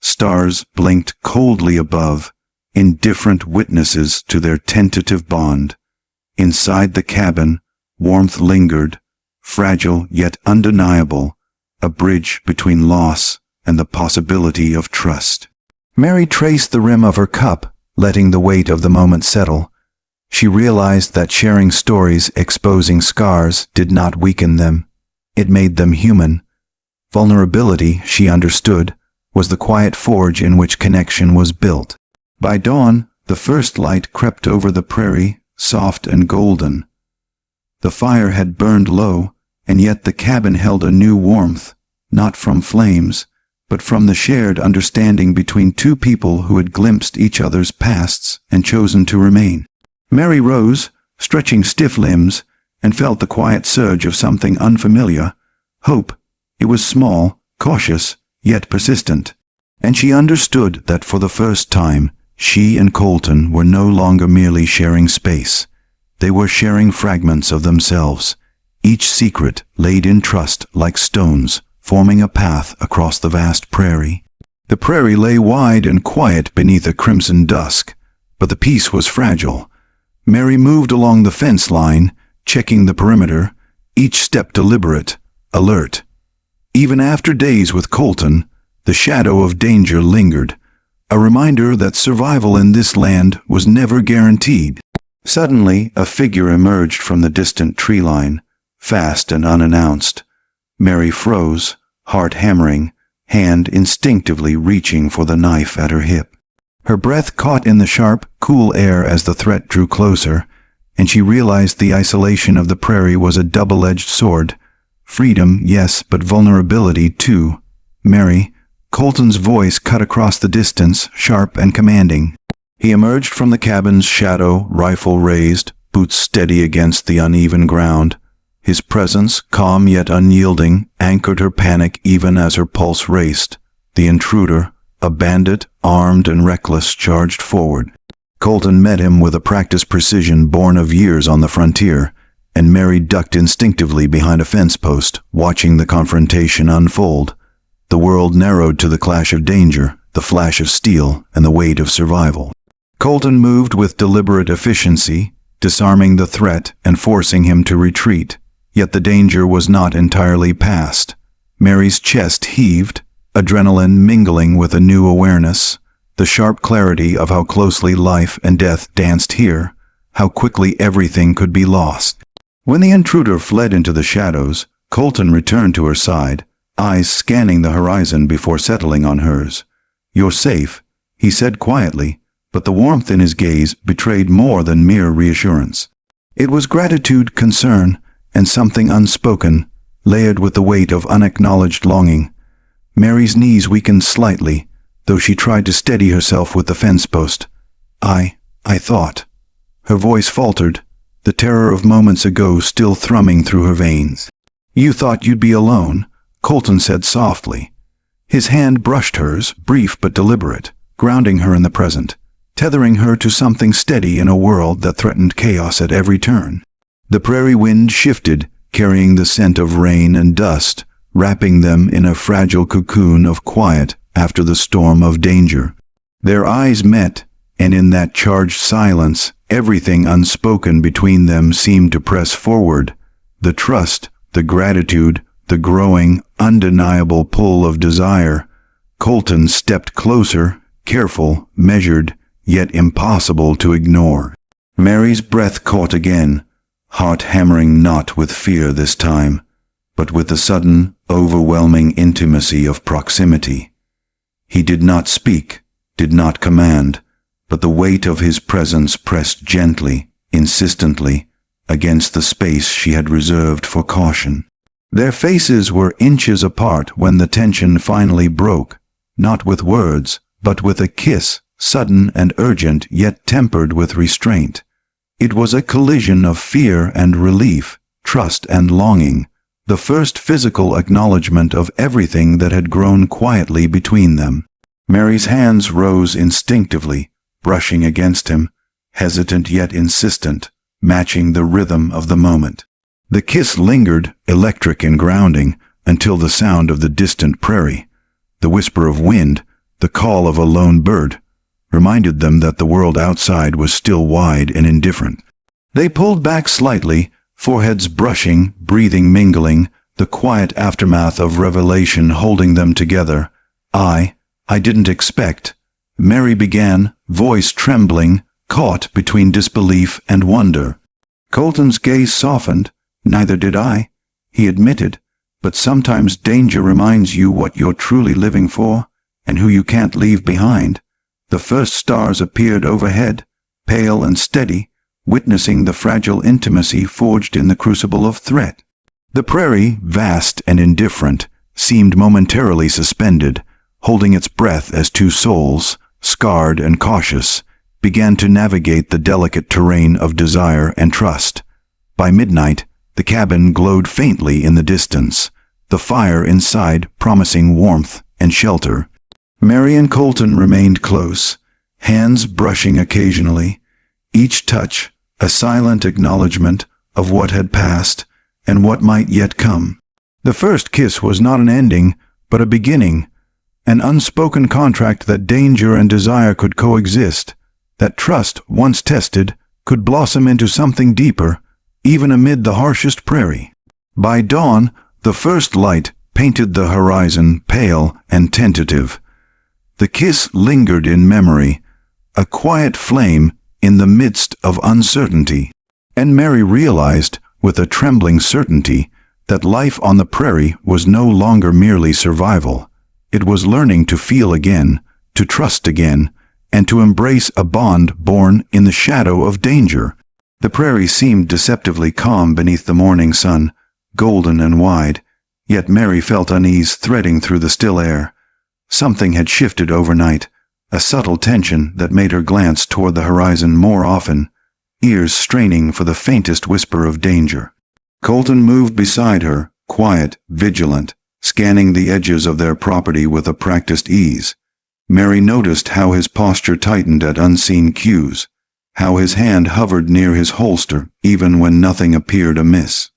Stars blinked coldly above, indifferent witnesses to their tentative bond. Inside the cabin, warmth lingered, fragile yet undeniable, a bridge between loss and the possibility of trust. Mary traced the rim of her cup, letting the weight of the moment settle. She realized that sharing stories exposing scars did not weaken them. It made them human. Vulnerability, she understood, was the quiet forge in which connection was built. By dawn, the first light crept over the prairie, soft and golden. The fire had burned low, and yet the cabin held a new warmth, not from flames, but from the shared understanding between two people who had glimpsed each other's pasts and chosen to remain. Mary rose, stretching stiff limbs, and felt the quiet surge of something unfamiliar. Hope. It was small, cautious, yet persistent. And she understood that for the first time, she and Colton were no longer merely sharing space. They were sharing fragments of themselves, each secret laid in trust like stones, forming a path across the vast prairie. The prairie lay wide and quiet beneath a crimson dusk, but the peace was fragile. Mary moved along the fence line, checking the perimeter, each step deliberate, alert. Even after days with Colton, the shadow of danger lingered, a reminder that survival in this land was never guaranteed. Suddenly, a figure emerged from the distant tree line, fast and unannounced. Mary froze, heart hammering, hand instinctively reaching for the knife at her hip. Her breath caught in the sharp, cool air as the threat drew closer, and she realized the isolation of the prairie was a double-edged sword. Freedom, yes, but vulnerability, too. Mary, Colton's voice cut across the distance, sharp and commanding. He emerged from the cabin's shadow, rifle raised, boots steady against the uneven ground. His presence, calm yet unyielding, anchored her panic even as her pulse raced. The intruder, a bandit, armed and reckless, charged forward. Colton met him with a practiced precision born of years on the frontier, and Mary ducked instinctively behind a fence post, watching the confrontation unfold. The world narrowed to the clash of danger, the flash of steel, and the weight of survival. Colton moved with deliberate efficiency, disarming the threat and forcing him to retreat. Yet the danger was not entirely past. Mary's chest heaved, adrenaline mingling with a new awareness, the sharp clarity of how closely life and death danced here, how quickly everything could be lost. When the intruder fled into the shadows, Colton returned to her side, eyes scanning the horizon before settling on hers. "You're safe," he said quietly, but the warmth in his gaze betrayed more than mere reassurance. It was gratitude, concern, and something unspoken, layered with the weight of unacknowledged longing. Mary's knees weakened slightly, though she tried to steady herself with the fence post. I thought." Her voice faltered, the terror of moments ago still thrumming through her veins. "You thought you'd be alone," Colton said softly. His hand brushed hers, brief but deliberate, grounding her in the present, tethering her to something steady in a world that threatened chaos at every turn. The prairie wind shifted, carrying the scent of rain and dust, wrapping them in a fragile cocoon of quiet after the storm of danger. Their eyes met, and in that charged silence, everything unspoken between them seemed to press forward. The trust, the gratitude, the growing, undeniable pull of desire. Colton stepped closer, careful, measured, yet impossible to ignore. Mary's breath caught again, heart hammering not with fear this time, but with the sudden, overwhelming intimacy of proximity. He did not speak, did not command, but the weight of his presence pressed gently, insistently, against the space she had reserved for caution. Their faces were inches apart when the tension finally broke, not with words, but with a kiss, sudden and urgent yet tempered with restraint. It was a collision of fear and relief, trust and longing, the first physical acknowledgement of everything that had grown quietly between them. Mary's hands rose instinctively, brushing against him, hesitant yet insistent, matching the rhythm of the moment. The kiss lingered, electric and grounding, until the sound of the distant prairie, the whisper of wind, the call of a lone bird, reminded them that the world outside was still wide and indifferent. They pulled back slightly, foreheads brushing, breathing mingling, the quiet aftermath of revelation holding them together. I didn't expect," Mary began, voice trembling, caught between disbelief and wonder. Colton's gaze softened. "Neither did I," he admitted, "but sometimes danger reminds you what you're truly living for, and who you can't leave behind." The first stars appeared overhead, pale and steady, witnessing the fragile intimacy forged in the crucible of threat. The prairie, vast and indifferent, seemed momentarily suspended, holding its breath as two souls, scarred and cautious, began to navigate the delicate terrain of desire and trust. By midnight, the cabin glowed faintly in the distance, the fire inside promising warmth and shelter. Mary and Colton remained close, hands brushing occasionally, each touch a silent acknowledgement of what had passed and what might yet come. The first kiss was not an ending, but a beginning, an unspoken contract that danger and desire could coexist, that trust, once tested, could blossom into something deeper, even amid the harshest prairie. By dawn, the first light painted the horizon pale and tentative. The kiss lingered in memory, a quiet flame in the midst of uncertainty. And Mary realized, with a trembling certainty, that life on the prairie was no longer merely survival. It was learning to feel again, to trust again, and to embrace a bond born in the shadow of danger. The prairie seemed deceptively calm beneath the morning sun, golden and wide, yet Mary felt unease threading through the still air. Something had shifted overnight, a subtle tension that made her glance toward the horizon more often, ears straining for the faintest whisper of danger. Colton moved beside her, quiet, vigilant, scanning the edges of their property with a practiced ease. Mary noticed how his posture tightened at unseen cues, how his hand hovered near his holster even when nothing appeared amiss.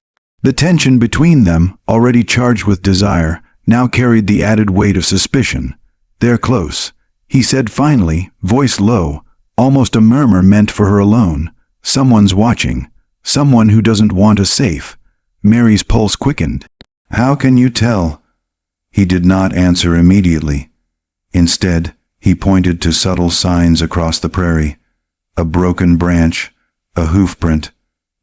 The tension between them, already charged with desire, now carried the added weight of suspicion. "They're close," he said finally, voice low, almost a murmur meant for her alone. "Someone's watching, someone who doesn't want us safe." Mary's pulse quickened. "How can you tell?" He did not answer immediately. Instead, he pointed to subtle signs across the prairie. A broken branch, a hoofprint,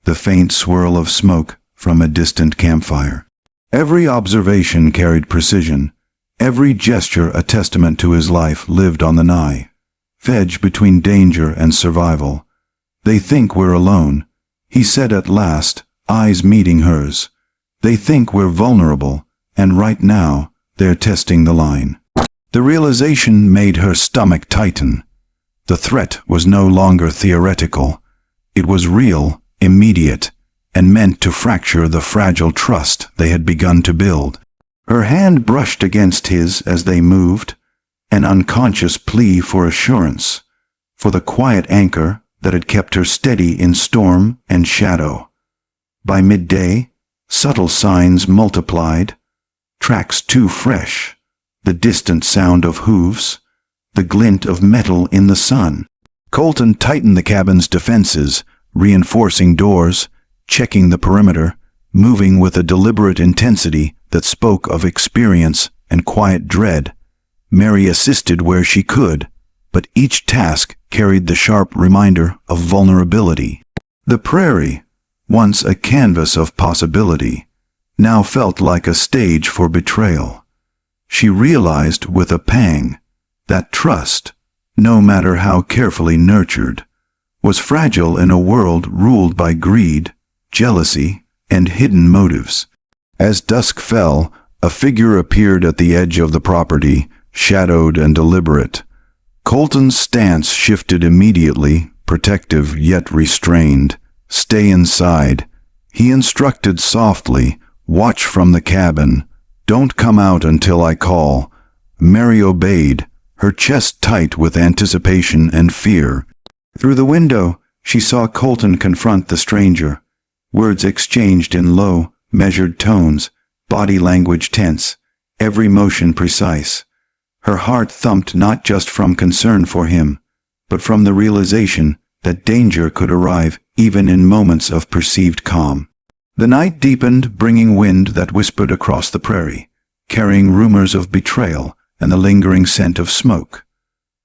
the faint swirl of smoke from a distant campfire. Every observation carried precision, every gesture a testament to his life lived on the nigh, wedged between danger and survival. "They think we're alone," he said at last, eyes meeting hers. "They think we're vulnerable, and right now they're testing the line." The realization made her stomach tighten. The threat was no longer theoretical. It was real, immediate, and meant to fracture the fragile trust they had begun to build. Her hand brushed against his as they moved, an unconscious plea for assurance, for the quiet anchor that had kept her steady in storm and shadow. By midday, subtle signs multiplied, tracks too fresh, the distant sound of hooves, the glint of metal in the sun. Colton tightened the cabin's defenses, reinforcing doors, checking the perimeter, moving with a deliberate intensity that spoke of experience and quiet dread. Mary assisted where she could, but each task carried the sharp reminder of vulnerability. The prairie, once a canvas of possibility, now felt like a stage for betrayal. She realized with a pang that trust, no matter how carefully nurtured, was fragile in a world ruled by greed, jealousy, and hidden motives. As dusk fell, a figure appeared at the edge of the property, shadowed and deliberate. Colton's stance shifted immediately, protective yet restrained. "Stay inside," he instructed softly. "Watch from the cabin. Don't come out until I call." Mary obeyed, her chest tight with anticipation and fear. Through the window, she saw Colton confront the stranger. Words exchanged in low, measured tones, body language tense, every motion precise. Her heart thumped not just from concern for him, but from the realization that danger could arrive even in moments of perceived calm. The night deepened, bringing wind that whispered across the prairie, carrying rumors of betrayal and the lingering scent of smoke.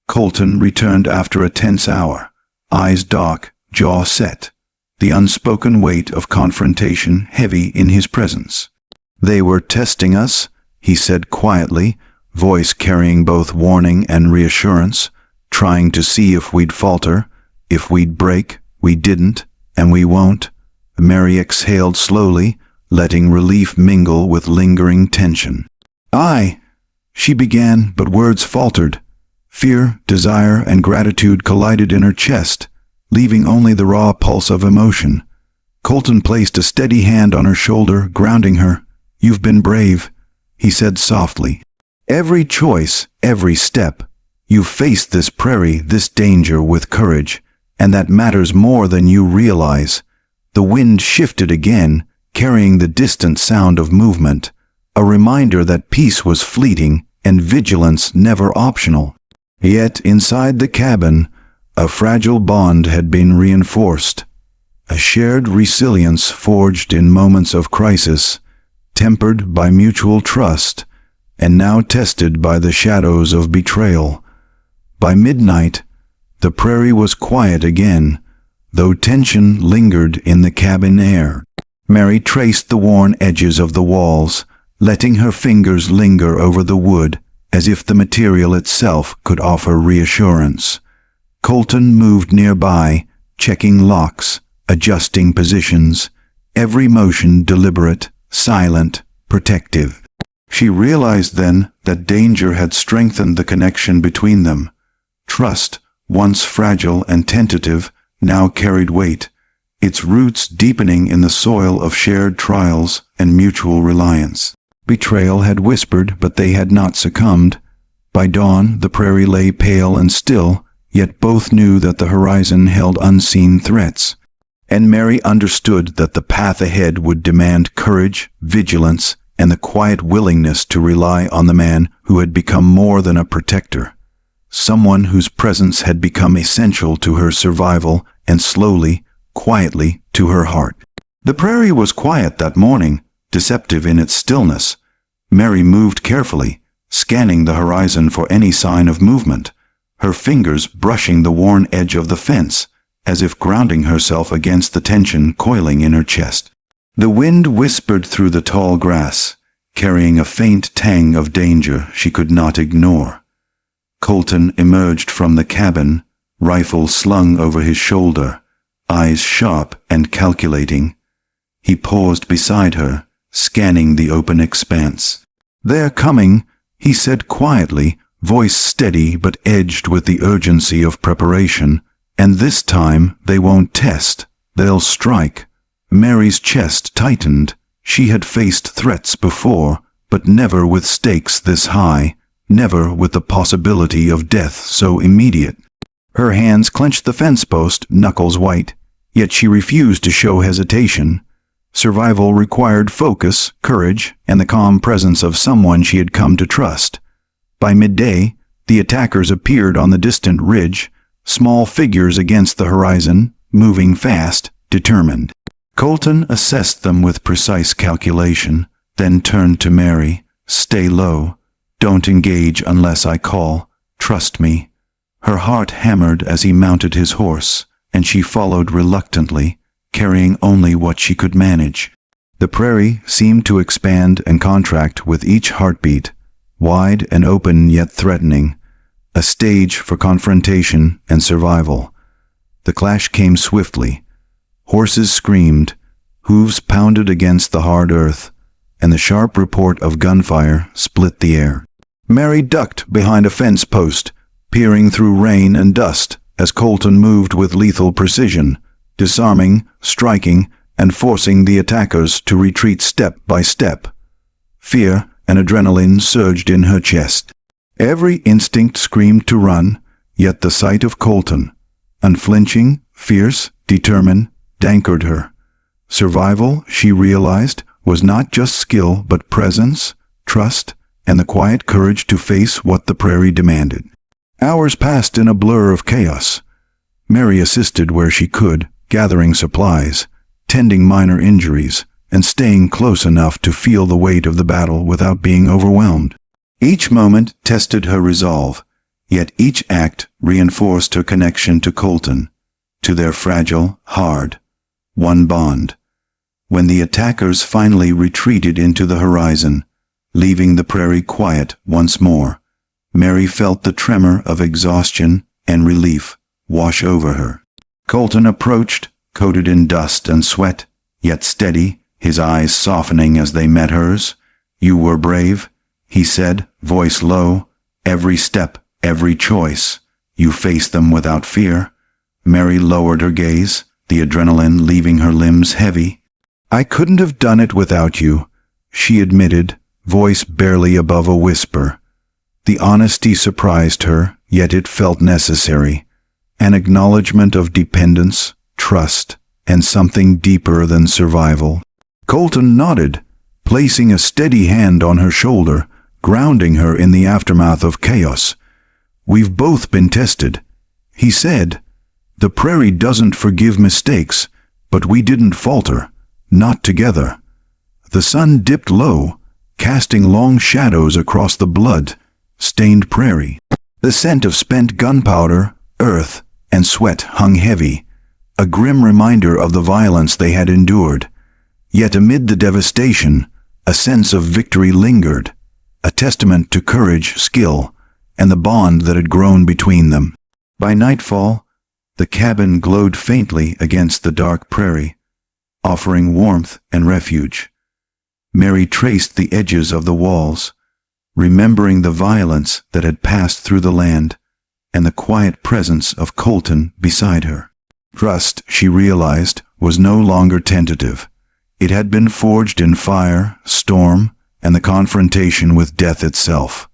Colton returned after a tense hour, eyes dark, jaw set, the unspoken weight of confrontation heavy in his presence. "They were testing us," he said quietly, voice carrying both warning and reassurance, "trying to see if we'd falter, if we'd break. We didn't, and we won't." Mary exhaled slowly, letting relief mingle with lingering tension. She began, but words faltered. Fear, desire, and gratitude collided in her chest, leaving only the raw pulse of emotion. Colton placed a steady hand on her shoulder, grounding her. "You've been brave," he said softly. "Every choice, every step. You've faced this prairie, this danger with courage, and that matters more than you realize." The wind shifted again, carrying the distant sound of movement, a reminder that peace was fleeting and vigilance never optional. Yet inside the cabin, a fragile bond had been reinforced, a shared resilience forged in moments of crisis, tempered by mutual trust, and now tested by the shadows of betrayal. By midnight, the prairie was quiet again, though tension lingered in the cabin air. Mary traced the worn edges of the walls, letting her fingers linger over the wood, as if the material itself could offer reassurance. Colton moved nearby, checking locks, adjusting positions, every motion deliberate, silent, protective. She realized then that danger had strengthened the connection between them. Trust, once fragile and tentative, now carried weight, its roots deepening in the soil of shared trials and mutual reliance. Betrayal had whispered, but they had not succumbed. By dawn, the prairie lay pale and still, yet both knew that the horizon held unseen threats. And Mary understood that the path ahead would demand courage, vigilance, and the quiet willingness to rely on the man who had become more than a protector. Someone whose presence had become essential to her survival and slowly, quietly, to her heart. The prairie was quiet that morning, deceptive in its stillness. Mary moved carefully, scanning the horizon for any sign of movement, her fingers brushing the worn edge of the fence, as if grounding herself against the tension coiling in her chest. The wind whispered through the tall grass, carrying a faint tang of danger she could not ignore. Colton emerged from the cabin, rifle slung over his shoulder, eyes sharp and calculating. He paused beside her, scanning the open expanse. "They're coming," he said quietly, voice steady but edged with the urgency of preparation. "And this time they won't test, they'll strike." Mary's chest tightened. She had faced threats before, but never with stakes this high, never with the possibility of death so immediate. Her hands clenched the fence post, knuckles white, yet she refused to show hesitation. Survival required focus, courage, and the calm presence of someone she had come to trust. By midday, the attackers appeared on the distant ridge, small figures against the horizon, moving fast, determined. Colton assessed them with precise calculation, then turned to Mary. "Stay low. Don't engage unless I call. Trust me." Her heart hammered as he mounted his horse, and she followed reluctantly, carrying only what she could manage. The prairie seemed to expand and contract with each heartbeat, wide and open yet threatening, a stage for confrontation and survival. The clash came swiftly. Horses screamed, Hooves pounded against the hard earth, and the sharp report of gunfire split the air. Mary ducked behind a fence post, peering through rain and dust as Colton moved with lethal precision, disarming, striking, and forcing the attackers to retreat step by step. Fear and adrenaline surged in her chest. Every instinct screamed to run, yet the sight of Colton, unflinching, fierce, determined, anchored her. Survival, she realized, was not just skill but presence, trust, and the quiet courage to face what the prairie demanded. Hours passed in a blur of chaos. Mary assisted where she could, gathering supplies, tending minor injuries, and staying close enough to feel the weight of the battle without being overwhelmed. Each moment tested her resolve, yet each act reinforced her connection to Colton, to their fragile, hard, one bond. When the attackers finally retreated into the horizon, leaving the prairie quiet once more, Mary felt the tremor of exhaustion and relief wash over her. Colton approached, coated in dust and sweat, yet steady, his eyes softening as they met hers. "You were brave," he said, voice low. "Every step, every choice. You faced them without fear." Mary lowered her gaze, the adrenaline leaving her limbs heavy. "I couldn't have done it without you," she admitted, voice barely above a whisper. The honesty surprised her, yet it felt necessary. An acknowledgement of dependence, trust, and something deeper than survival. Colton nodded, placing a steady hand on her shoulder, grounding her in the aftermath of chaos. "We've both been tested," he said. "The prairie doesn't forgive mistakes, but we didn't falter, not together." The sun dipped low, casting long shadows across the blood-stained prairie. The scent of spent gunpowder, earth, and sweat hung heavy, a grim reminder of the violence they had endured. Yet amid the devastation, a sense of victory lingered, a testament to courage, skill, and the bond that had grown between them. By nightfall, the cabin glowed faintly against the dark prairie, offering warmth and refuge. Mary traced the edges of the walls, remembering the violence that had passed through the land and the quiet presence of Colton beside her. Trust, she realized, was no longer tentative. It had been forged in fire, storm, and the confrontation with death itself.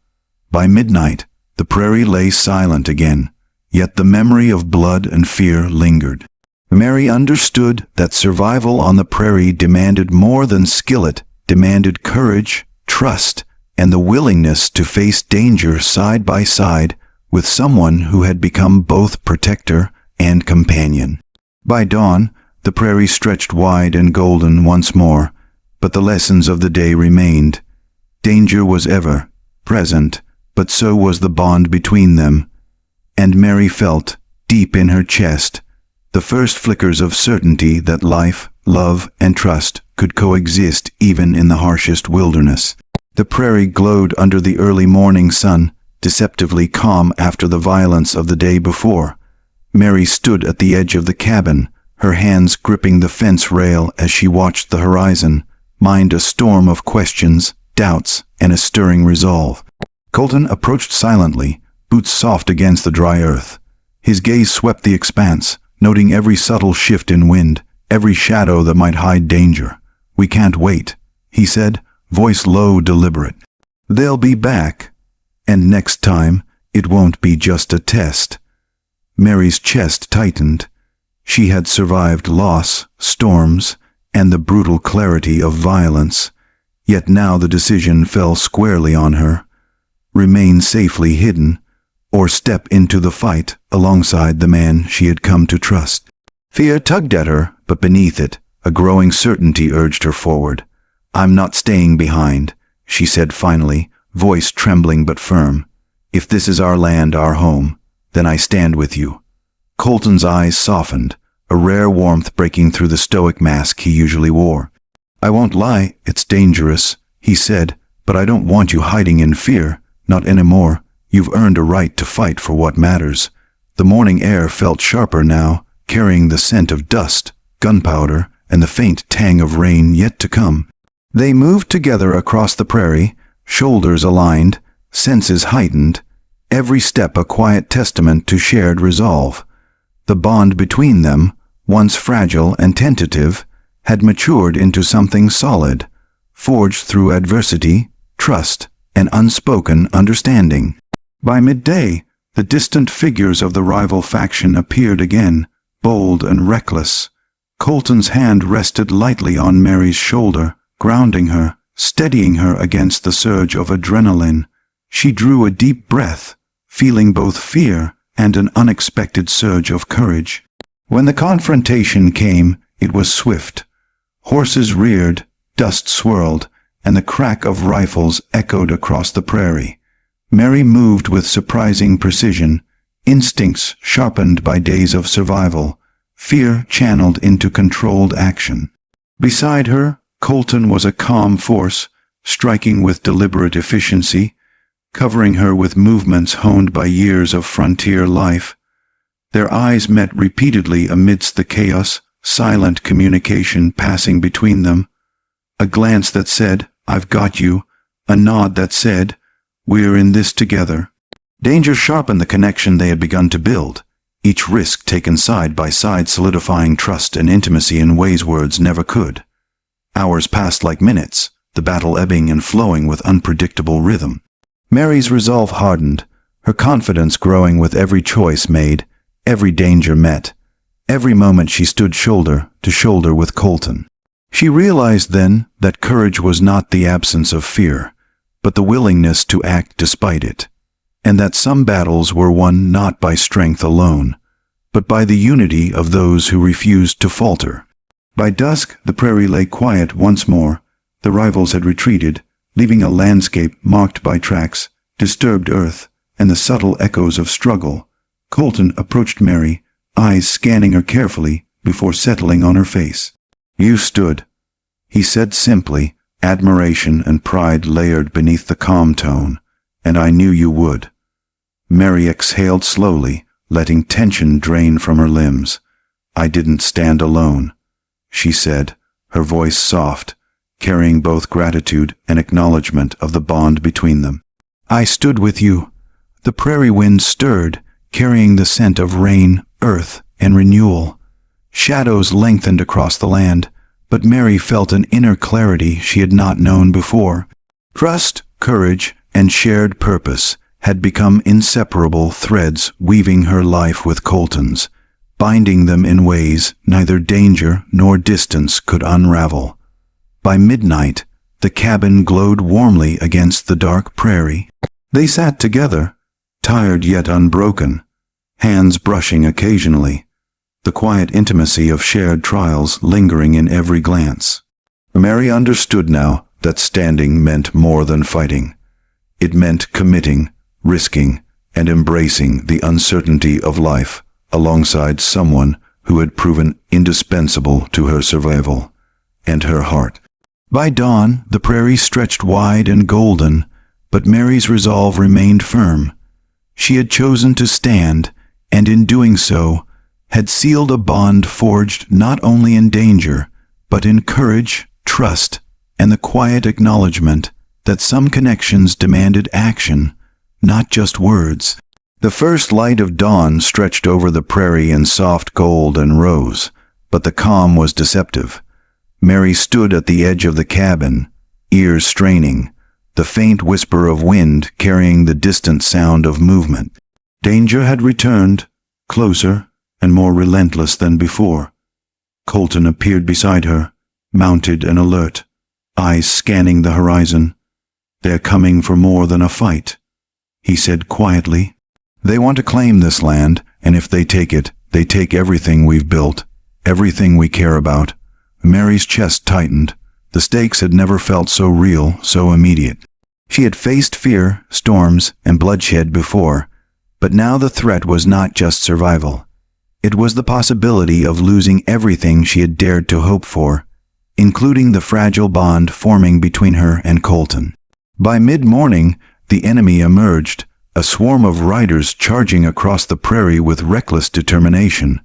By midnight, the prairie lay silent again, yet the memory of blood and fear lingered. Mary understood that survival on the prairie demanded more than skill. It demanded courage, trust, and the willingness to face danger side by side with someone who had become both protector and companion. By dawn, the prairie stretched wide and golden once more, but the lessons of the day remained. Danger was ever present, but so was the bond between them. And Mary felt, deep in her chest, the first flickers of certainty that life, love, and trust could coexist even in the harshest wilderness. The prairie glowed under the early morning sun, deceptively calm after the violence of the day before. Mary stood at the edge of the cabin, her hands gripping the fence rail as she watched the horizon, mind a storm of questions, doubts, and a stirring resolve. Colton approached silently, boots soft against the dry earth. His gaze swept the expanse, noting every subtle shift in wind, every shadow that might hide danger. "We can't wait," he said, voice low, deliberate. "They'll be back. And next time, it won't be just a test." Mary's chest tightened. She had survived loss, storms, and the brutal clarity of violence. Yet now the decision fell squarely on her. Remain safely hidden, or step into the fight alongside the man she had come to trust. Fear tugged at her, but beneath it, a growing certainty urged her forward. "I'm not staying behind," she said finally, voice trembling but firm. "If this is our land, our home, then I stand with you." Colton's eyes softened, a rare warmth breaking through the stoic mask he usually wore. "I won't lie, it's dangerous," he said, "but I don't want you hiding in fear, not anymore. You've earned a right to fight for what matters." The morning air felt sharper now, carrying the scent of dust, gunpowder, and the faint tang of rain yet to come. They moved together across the prairie, shoulders aligned, senses heightened, every step a quiet testament to shared resolve. The bond between them, once fragile and tentative, had matured into something solid, forged through adversity, trust, and unspoken understanding. By midday, the distant figures of the rival faction appeared again, bold and reckless. Colton's hand rested lightly on Mary's shoulder, grounding her, steadying her against the surge of adrenaline. She drew a deep breath, feeling both fear and an unexpected surge of courage. When the confrontation came, it was swift. Horses reared, dust swirled, and the crack of rifles echoed across the prairie. Mary moved with surprising precision, instincts sharpened by days of survival, fear channeled into controlled action. Beside her, Colton was a calm force, striking with deliberate efficiency, covering her with movements honed by years of frontier life. Their eyes met repeatedly amidst the chaos, silent communication passing between them. A glance that said, "I've got you," a nod that said, "We're in this together." Danger sharpened the connection they had begun to build, each risk taken side by side solidifying trust and intimacy in ways words never could. Hours passed like minutes, the battle ebbing and flowing with unpredictable rhythm. Mary's resolve hardened, her confidence growing with every choice made, every danger met, every moment she stood shoulder to shoulder with Colton. She realized then that courage was not the absence of fear, but the willingness to act despite it, and that some battles were won not by strength alone, but by the unity of those who refused to falter. By dusk, the prairie lay quiet once more. The rivals had retreated, leaving a landscape marked by tracks, disturbed earth, and the subtle echoes of struggle. Colton approached Mary, eyes scanning her carefully before settling on her face. "You stood," he said simply, admiration and pride layered beneath the calm tone, "and I knew you would." Mary exhaled slowly, letting tension drain from her limbs. "I didn't stand alone," she said, her voice soft, carrying both gratitude and acknowledgement of the bond between them. "I stood with you." The prairie wind stirred, carrying the scent of rain, earth, and renewal. Shadows lengthened across the land, but Mary felt an inner clarity she had not known before. Trust, courage, and shared purpose had become inseparable threads weaving her life with Colton's, binding them in ways neither danger nor distance could unravel. By midnight, the cabin glowed warmly against the dark prairie. They sat together, tired yet unbroken, hands brushing occasionally, the quiet intimacy of shared trials lingering in every glance. Mary understood now that standing meant more than fighting. It meant committing, risking, and embracing the uncertainty of life alongside someone who had proven indispensable to her survival and her heart. By dawn, the prairie stretched wide and golden, but Mary's resolve remained firm. She had chosen to stand, and in doing so, had sealed a bond forged not only in danger, but in courage, trust, and the quiet acknowledgement that some connections demanded action, not just words. The first light of dawn stretched over the prairie in soft gold and rose, but the calm was deceptive. Mary stood at the edge of the cabin, ears straining, the faint whisper of wind carrying the distant sound of movement. Danger had returned, closer and more relentless than before. Colton appeared beside her, mounted and alert, eyes scanning the horizon. "They're coming for more than a fight," he said quietly. "They want to claim this land, and if they take it, they take everything we've built, everything we care about." Mary's chest tightened. The stakes had never felt so real, so immediate. She had faced fear, storms, and bloodshed before, but now the threat was not just survival. It was the possibility of losing everything she had dared to hope for, including the fragile bond forming between her and Colton. By mid-morning, the enemy emerged, a swarm of riders charging across the prairie with reckless determination.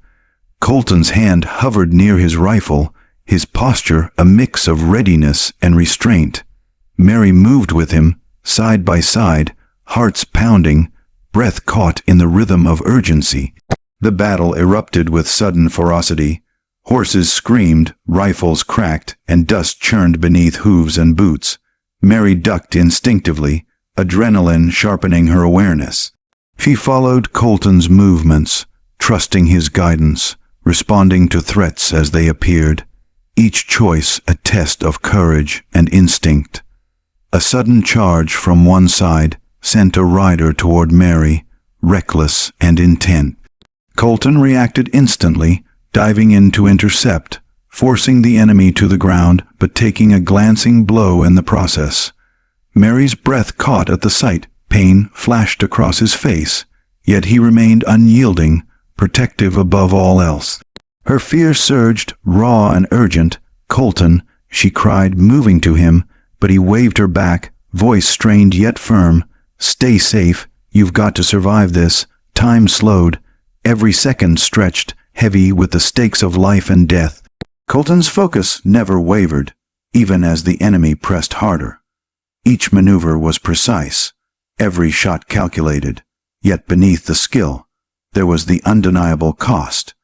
Colton's hand hovered near his rifle, his posture a mix of readiness and restraint. Mary moved with him, side by side, hearts pounding, breath caught in the rhythm of urgency. The battle erupted with sudden ferocity. Horses screamed, rifles cracked, and dust churned beneath hooves and boots. Mary ducked instinctively, adrenaline sharpening her awareness. She followed Colton's movements, trusting his guidance, responding to threats as they appeared, each choice a test of courage and instinct. A sudden charge from one side sent a rider toward Mary, reckless and intent. Colton reacted instantly, diving in to intercept, forcing the enemy to the ground but taking a glancing blow in the process. Mary's breath caught at the sight, pain flashed across his face, yet he remained unyielding, protective above all else. Her fear surged, raw and urgent. "Colton," she cried, moving to him, but he waved her back, voice strained yet firm. "Stay safe, you've got to survive this." Time slowed, every second stretched, heavy with the stakes of life and death. Colton's focus never wavered, even as the enemy pressed harder. Each maneuver was precise, every shot calculated, yet beneath the skill, there was the undeniable cost.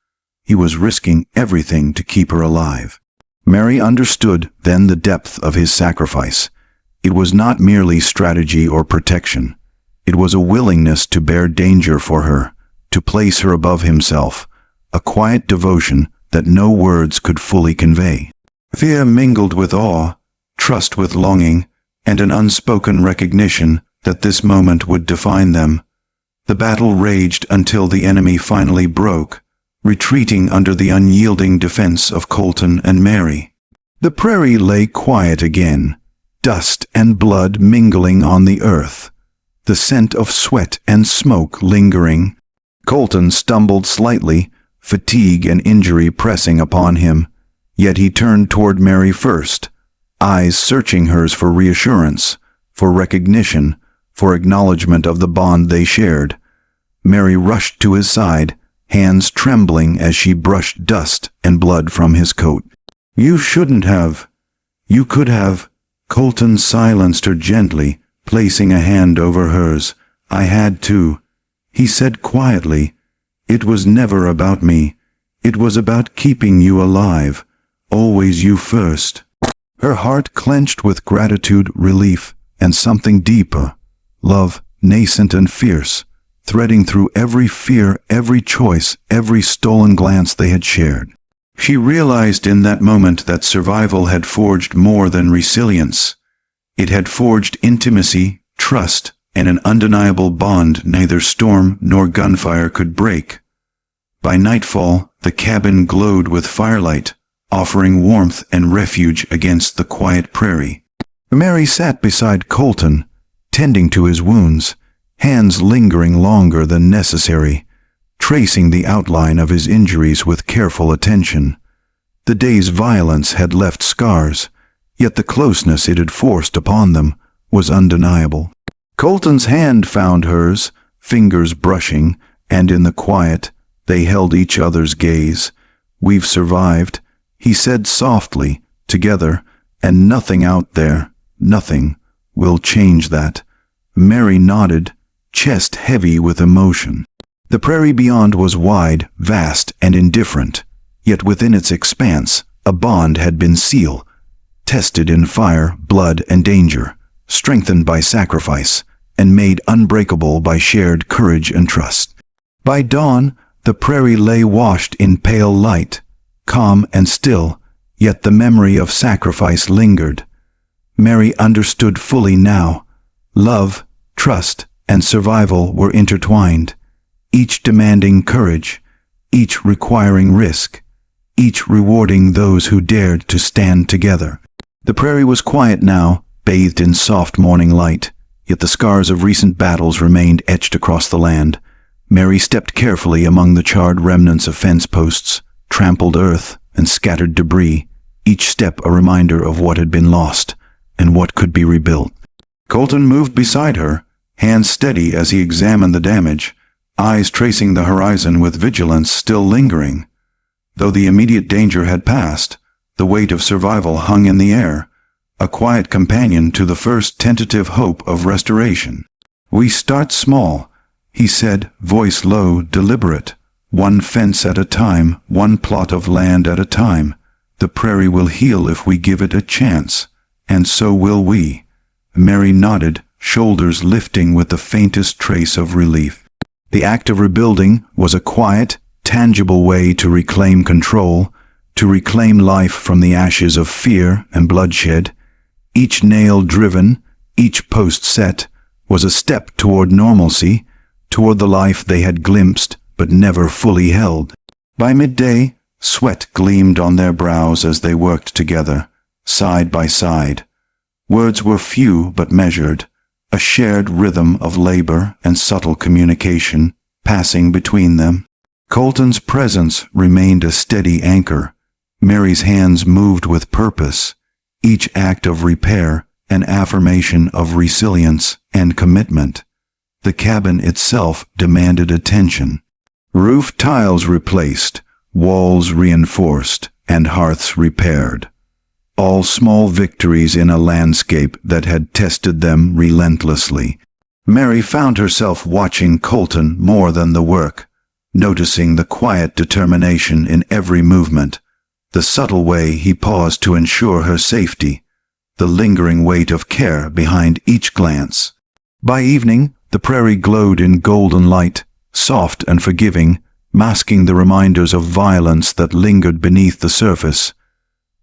He was risking everything to keep her alive. Mary understood then the depth of his sacrifice. It was not merely strategy or protection. It was a willingness to bear danger for her, to place her above himself, a quiet devotion that no words could fully convey. Fear mingled with awe, trust with longing, and an unspoken recognition that this moment would define them. The battle raged until the enemy finally broke, retreating under the unyielding defense of Colton and Mary. The prairie lay quiet again, dust and blood mingling on the earth, the scent of sweat and smoke lingering. Colton stumbled slightly, fatigue and injury pressing upon him, yet he turned toward Mary first, eyes searching hers for reassurance, for recognition, for acknowledgement of the bond they shared. Mary rushed to his side, hands trembling as she brushed dust and blood from his coat. "You shouldn't have. You could have." Colton silenced her gently, placing a hand over hers. "I had to," he said quietly. "It was never about me. It was about keeping you alive. Always you first." Her heart clenched with gratitude, relief, and something deeper. Love, nascent and fierce, threading through every fear, every choice, every stolen glance they had shared. She realized in that moment that survival had forged more than resilience. It had forged intimacy, trust, and an undeniable bond neither storm nor gunfire could break. By nightfall, the cabin glowed with firelight, offering warmth and refuge against the quiet prairie. Mary sat beside Colton, tending to his wounds, hands lingering longer than necessary, tracing the outline of his injuries with careful attention. The day's violence had left scars, yet the closeness it had forced upon them was undeniable. Colton's hand found hers, fingers brushing, and in the quiet, they held each other's gaze. "We've survived," he said softly, "together, and nothing out there, nothing, will change that." Mary nodded, chest heavy with emotion. The prairie beyond was wide, vast, and indifferent, yet within its expanse, a bond had been sealed, tested in fire, blood, and danger, strengthened by sacrifice, and made unbreakable by shared courage and trust. By dawn, the prairie lay washed in pale light, calm and still, yet the memory of sacrifice lingered. Mary understood fully now. Love, trust, and survival were intertwined, each demanding courage, each requiring risk, each rewarding those who dared to stand together. The prairie was quiet now, bathed in soft morning light, yet the scars of recent battles remained etched across the land. Mary stepped carefully among the charred remnants of fence posts, trampled earth, and scattered debris, each step a reminder of what had been lost and what could be rebuilt. Colton moved beside her, hands steady as he examined the damage, eyes tracing the horizon with vigilance still lingering. Though the immediate danger had passed, The weight of survival hung in the air, a quiet companion to the first tentative hope of restoration. "We start small," he said, voice low, deliberate. "One fence at a time, one plot of land at a time. The prairie will heal if we give it a chance, and so will we." Mary nodded, shoulders lifting with the faintest trace of relief. The act of rebuilding was a quiet, tangible way to reclaim control, to reclaim life from the ashes of fear and bloodshed. Each nail driven, each post set, was a step toward normalcy, toward the life they had glimpsed but never fully held. By midday, sweat gleamed on their brows as they worked together, side by side. Words were few but measured, a shared rhythm of labor and subtle communication passing between them. Colton's presence remained a steady anchor. Mary's hands moved with purpose, each act of repair an affirmation of resilience and commitment. The cabin itself demanded attention. Roof tiles replaced, walls reinforced, and hearths repaired. All small victories in a landscape that had tested them relentlessly. Mary found herself watching Colton more than the work, noticing the quiet determination in every movement, the subtle way he paused to ensure her safety, the lingering weight of care behind each glance. By evening, the prairie glowed in golden light, soft and forgiving, masking the reminders of violence that lingered beneath the surface.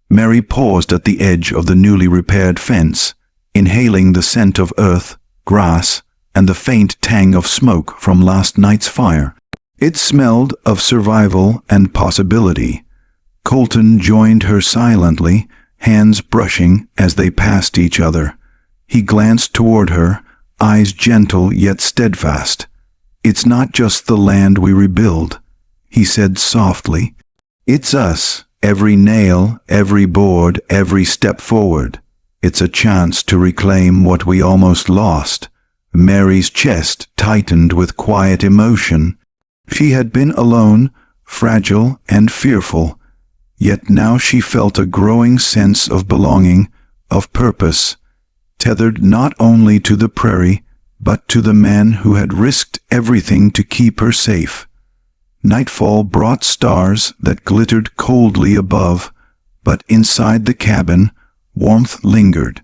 Mary paused at the edge of the newly repaired fence, inhaling the scent of earth, grass, and the faint tang of smoke from last night's fire. It smelled of survival and possibility. Colton joined her silently, hands brushing as they passed each other. He glanced toward her, eyes gentle yet steadfast. "It's not just the land we rebuild," he said softly. "It's us, every nail, every board, every step forward. It's a chance to reclaim what we almost lost." Mary's chest tightened with quiet emotion. She had been alone, fragile and fearful, yet now she felt a growing sense of belonging, of purpose, tethered not only to the prairie, but to the man who had risked everything to keep her safe. Nightfall brought stars that glittered coldly above, but inside the cabin, warmth lingered.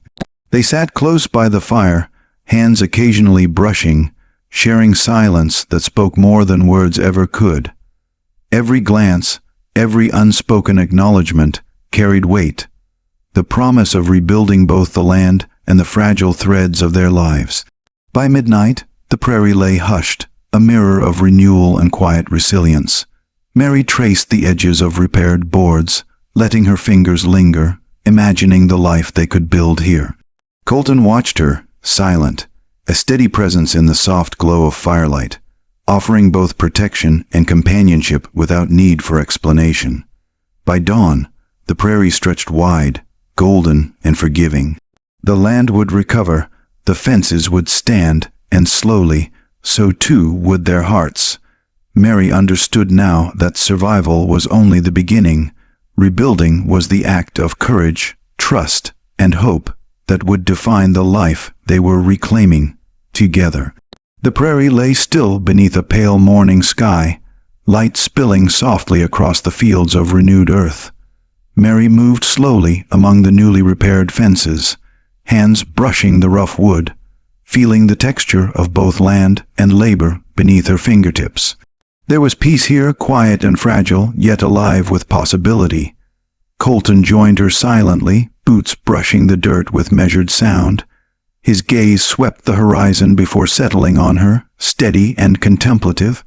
They sat close by the fire, hands occasionally brushing, sharing silence that spoke more than words ever could. Every glance, every unspoken acknowledgement carried weight, the promise of rebuilding both the land and the fragile threads of their lives. By midnight, the prairie lay hushed, a mirror of renewal and quiet resilience. Mary traced the edges of repaired boards, letting her fingers linger, imagining the life they could build here. Colton watched her, silent, a steady presence in the soft glow of firelight, offering both protection and companionship without need for explanation. By dawn, the prairie stretched wide, golden and forgiving. The land would recover, the fences would stand, and slowly, so too would their hearts. Mary understood now that survival was only the beginning. Rebuilding was the act of courage, trust, and hope that would define the life they were reclaiming together. The prairie lay still beneath a pale morning sky, light spilling softly across the fields of renewed earth. Mary moved slowly among the newly repaired fences, hands brushing the rough wood, feeling the texture of both land and labor beneath her fingertips. There was peace here, quiet and fragile, yet alive with possibility. Colton joined her silently, boots brushing the dirt with measured sound. His gaze swept the horizon before settling on her, steady and contemplative.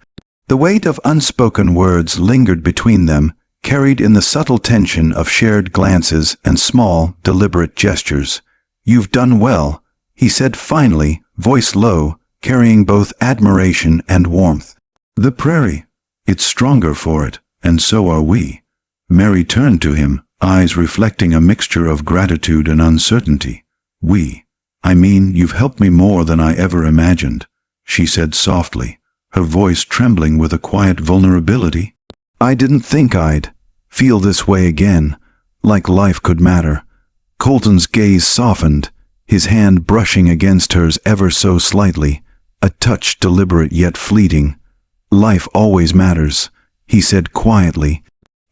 The weight of unspoken words lingered between them, carried in the subtle tension of shared glances and small, deliberate gestures. "You've done well," he said finally, voice low, carrying both admiration and warmth. "The prairie, it's stronger for it, and so are we." Mary turned to him, eyes reflecting a mixture of gratitude and uncertainty. "We. I mean, you've helped me more than I ever imagined," she said softly, her voice trembling with a quiet vulnerability. "I didn't think I'd feel this way again, like life could matter. Colton's gaze softened, his hand brushing against hers ever so slightly, a touch deliberate yet fleeting. "Life always matters," he said quietly.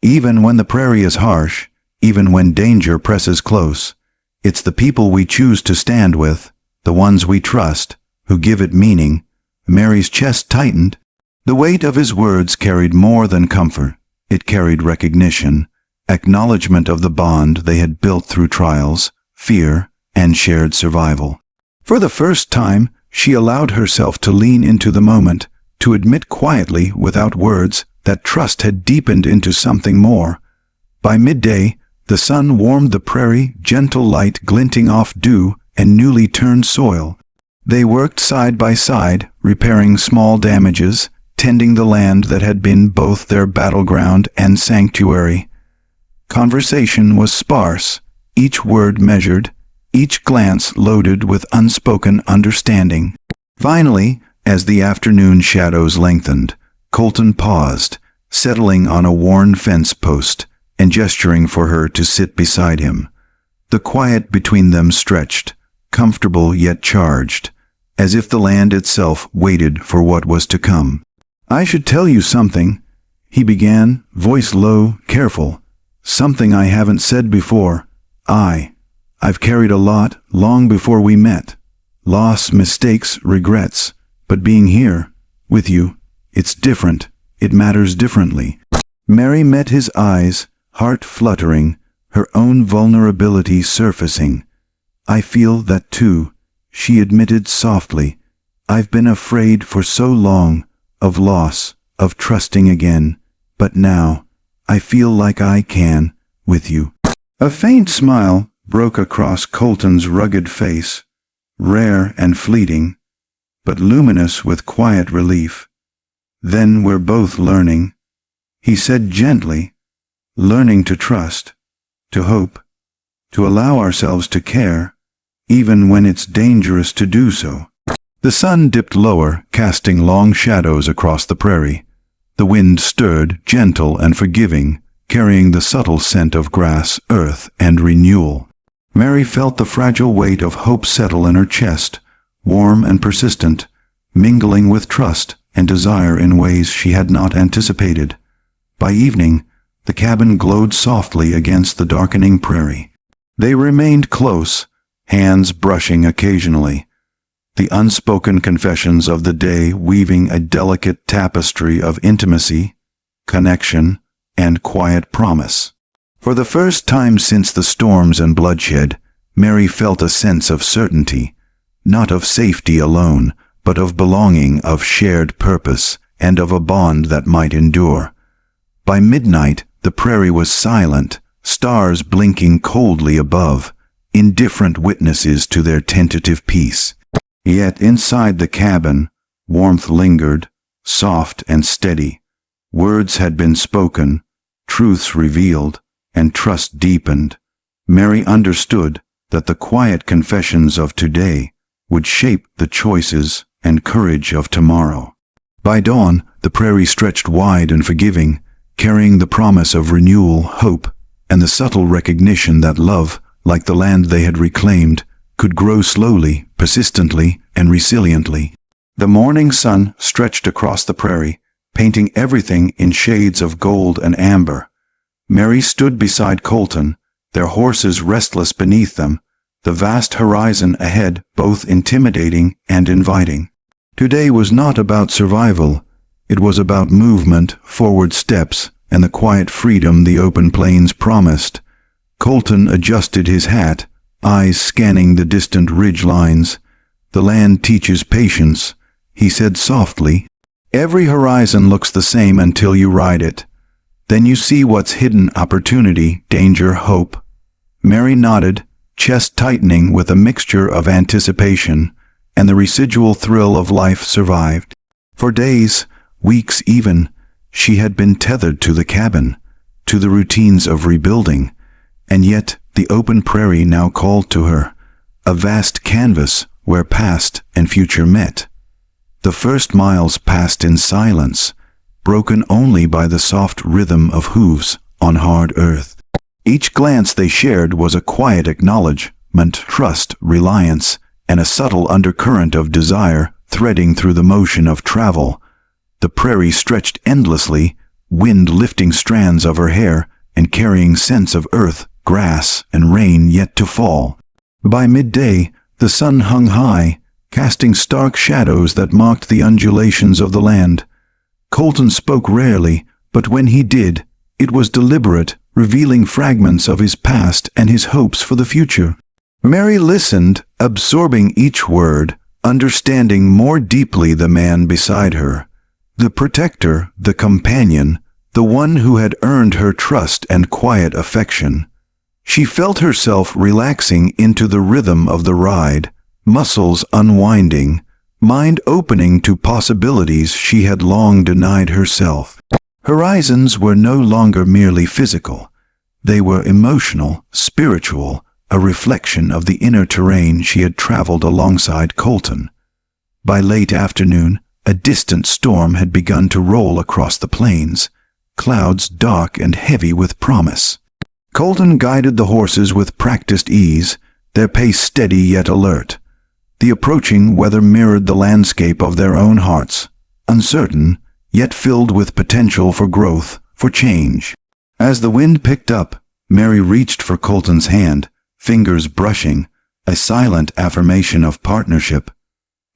"Even when the prairie is harsh, even when danger presses close. It's the people we choose to stand with, the ones we trust, who give it meaning." Mary's chest tightened. The weight of his words carried more than comfort. It carried recognition, acknowledgement of the bond they had built through trials, fear, and shared survival. For the first time, she allowed herself to lean into the moment, to admit quietly, without words, that trust had deepened into something more. By midday, the sun warmed the prairie, gentle light glinting off dew and newly turned soil. They worked side by side, repairing small damages, tending the land that had been both their battleground and sanctuary. Conversation was sparse, each word measured, each glance loaded with unspoken understanding. Finally, as the afternoon shadows lengthened, Colton paused, settling on a worn fence post and gesturing for her to sit beside him. The quiet between them stretched, comfortable yet charged, as if the land itself waited for what was to come. "I should tell you something," he began, voice low, careful. "Something I haven't said before. I've carried a lot long before we met. Loss, mistakes, regrets. But being here, with you, it's different. It matters differently." Mary met his eyes, heart fluttering, her own vulnerability surfacing. "I feel that too," she admitted softly. "I've been afraid for so long, of loss, of trusting again. But now, I feel like I can, with you." A faint smile broke across Colton's rugged face, rare and fleeting, but luminous with quiet relief. "Then we're both learning," he said gently, "learning to trust, to hope, to allow ourselves to care, even when it's dangerous to do so." The sun dipped lower, casting long shadows across the prairie. The wind stirred, gentle and forgiving, carrying the subtle scent of grass, earth, and renewal. Mary felt the fragile weight of hope settle in her chest, warm and persistent, mingling with trust and desire in ways she had not anticipated. By evening, the cabin glowed softly against the darkening prairie. They remained close, hands brushing occasionally, the unspoken confessions of the day weaving a delicate tapestry of intimacy, connection, and quiet promise. For the first time since the storms and bloodshed, Mary felt a sense of certainty, not of safety alone, but of belonging, of shared purpose, and of a bond that might endure. By midnight, the prairie was silent, stars blinking coldly above, indifferent witnesses to their tentative peace. Yet inside the cabin, warmth lingered, soft and steady. Words had been spoken, truths revealed, and trust deepened. Mary understood that the quiet confessions of today would shape the choices and courage of tomorrow. By dawn, the prairie stretched wide and forgiving, carrying the promise of renewal, hope, and the subtle recognition that love, like the land they had reclaimed, could grow slowly, persistently, and resiliently. The morning sun stretched across the prairie, painting everything in shades of gold and amber. Mary stood beside Colton, their horses restless beneath them, the vast horizon ahead both intimidating and inviting. Today was not about survival. It was about movement, forward steps, and the quiet freedom the open plains promised. Colton adjusted his hat, eyes scanning the distant ridge lines. "The land teaches patience," he said softly. "Every horizon looks the same until you ride it. Then you see what's hidden: opportunity, danger, hope." Mary nodded, chest tightening with a mixture of anticipation, and the residual thrill of life survived. For days, weeks even, she had been tethered to the cabin, to the routines of rebuilding, and yet the open prairie now called to her, a vast canvas where past and future met. The first miles passed in silence, broken only by the soft rhythm of hooves on hard earth. Each glance they shared was a quiet acknowledgment, trust, reliance, and a subtle undercurrent of desire threading through the motion of travel. The prairie stretched endlessly, wind lifting strands of her hair and carrying scents of earth, grass, and rain yet to fall. By midday, the sun hung high, casting stark shadows that mocked the undulations of the land. Colton spoke rarely, but when he did, it was deliberate, revealing fragments of his past and his hopes for the future. Mary listened, absorbing each word, understanding more deeply the man beside her. The protector, the companion, the one who had earned her trust and quiet affection. She felt herself relaxing into the rhythm of the ride, muscles unwinding, mind opening to possibilities she had long denied herself. Horizons were no longer merely physical. They were emotional, spiritual, a reflection of the inner terrain she had traveled alongside Colton. By late afternoon, a distant storm had begun to roll across the plains, clouds dark and heavy with promise. Colton guided the horses with practiced ease, their pace steady yet alert. The approaching weather mirrored the landscape of their own hearts, uncertain, yet filled with potential for growth, for change. As the wind picked up, Mary reached for Colton's hand, fingers brushing, a silent affirmation of partnership.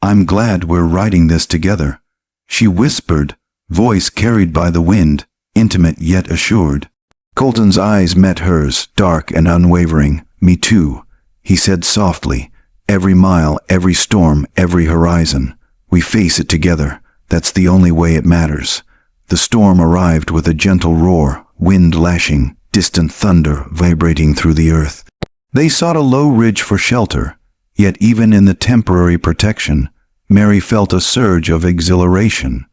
"I'm glad we're riding this together," she whispered, voice carried by the wind, intimate yet assured. Colton's eyes met hers, dark and unwavering. "Me too," he said softly. "Every mile, every storm, every horizon. We face it together. That's the only way it matters." The storm arrived with a gentle roar, wind lashing, distant thunder vibrating through the earth. They sought a low ridge for shelter, yet even in the temporary protection, Mary felt a surge of exhilaration.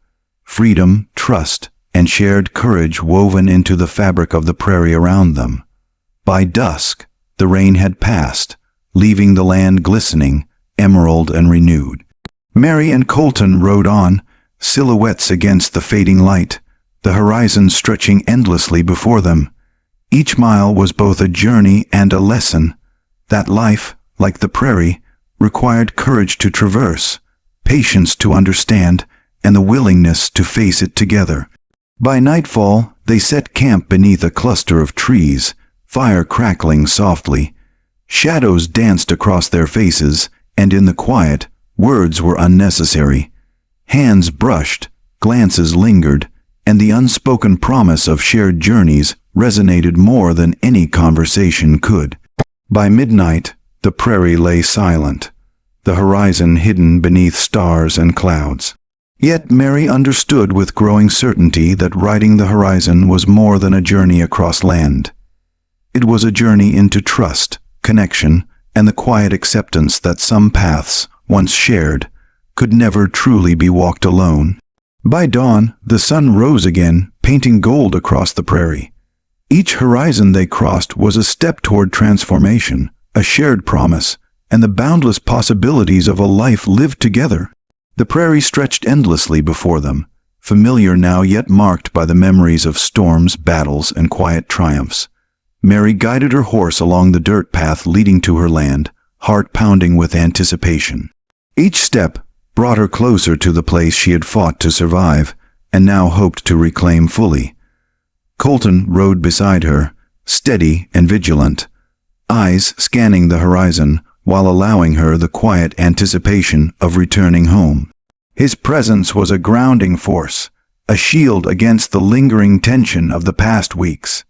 Freedom, trust, and shared courage woven into the fabric of the prairie around them. By dusk, the rain had passed, leaving the land glistening, emerald and renewed. Mary and Colton rode on, silhouettes against the fading light, the horizon stretching endlessly before them. Each mile was both a journey and a lesson. That life, like the prairie, required courage to traverse, patience to understand, and the willingness to face it together. By nightfall, they set camp beneath a cluster of trees, fire crackling softly. Shadows danced across their faces, and in the quiet, words were unnecessary. Hands brushed, glances lingered, and the unspoken promise of shared journeys resonated more than any conversation could. By midnight, the prairie lay silent, the horizon hidden beneath stars and clouds. Yet Mary understood with growing certainty that riding the horizon was more than a journey across land. It was a journey into trust, connection, and the quiet acceptance that some paths, once shared, could never truly be walked alone. By dawn, the sun rose again, painting gold across the prairie. Each horizon they crossed was a step toward transformation, a shared promise, and the boundless possibilities of a life lived together. The prairie stretched endlessly before them, familiar now yet marked by the memories of storms, battles, and quiet triumphs. Mary guided her horse along the dirt path leading to her land, heart pounding with anticipation. Each step brought her closer to the place she had fought to survive, and now hoped to reclaim fully. Colton rode beside her, steady and vigilant, eyes scanning the horizon while allowing her the quiet anticipation of returning home. His presence was a grounding force, a shield against the lingering tension of the past weeks.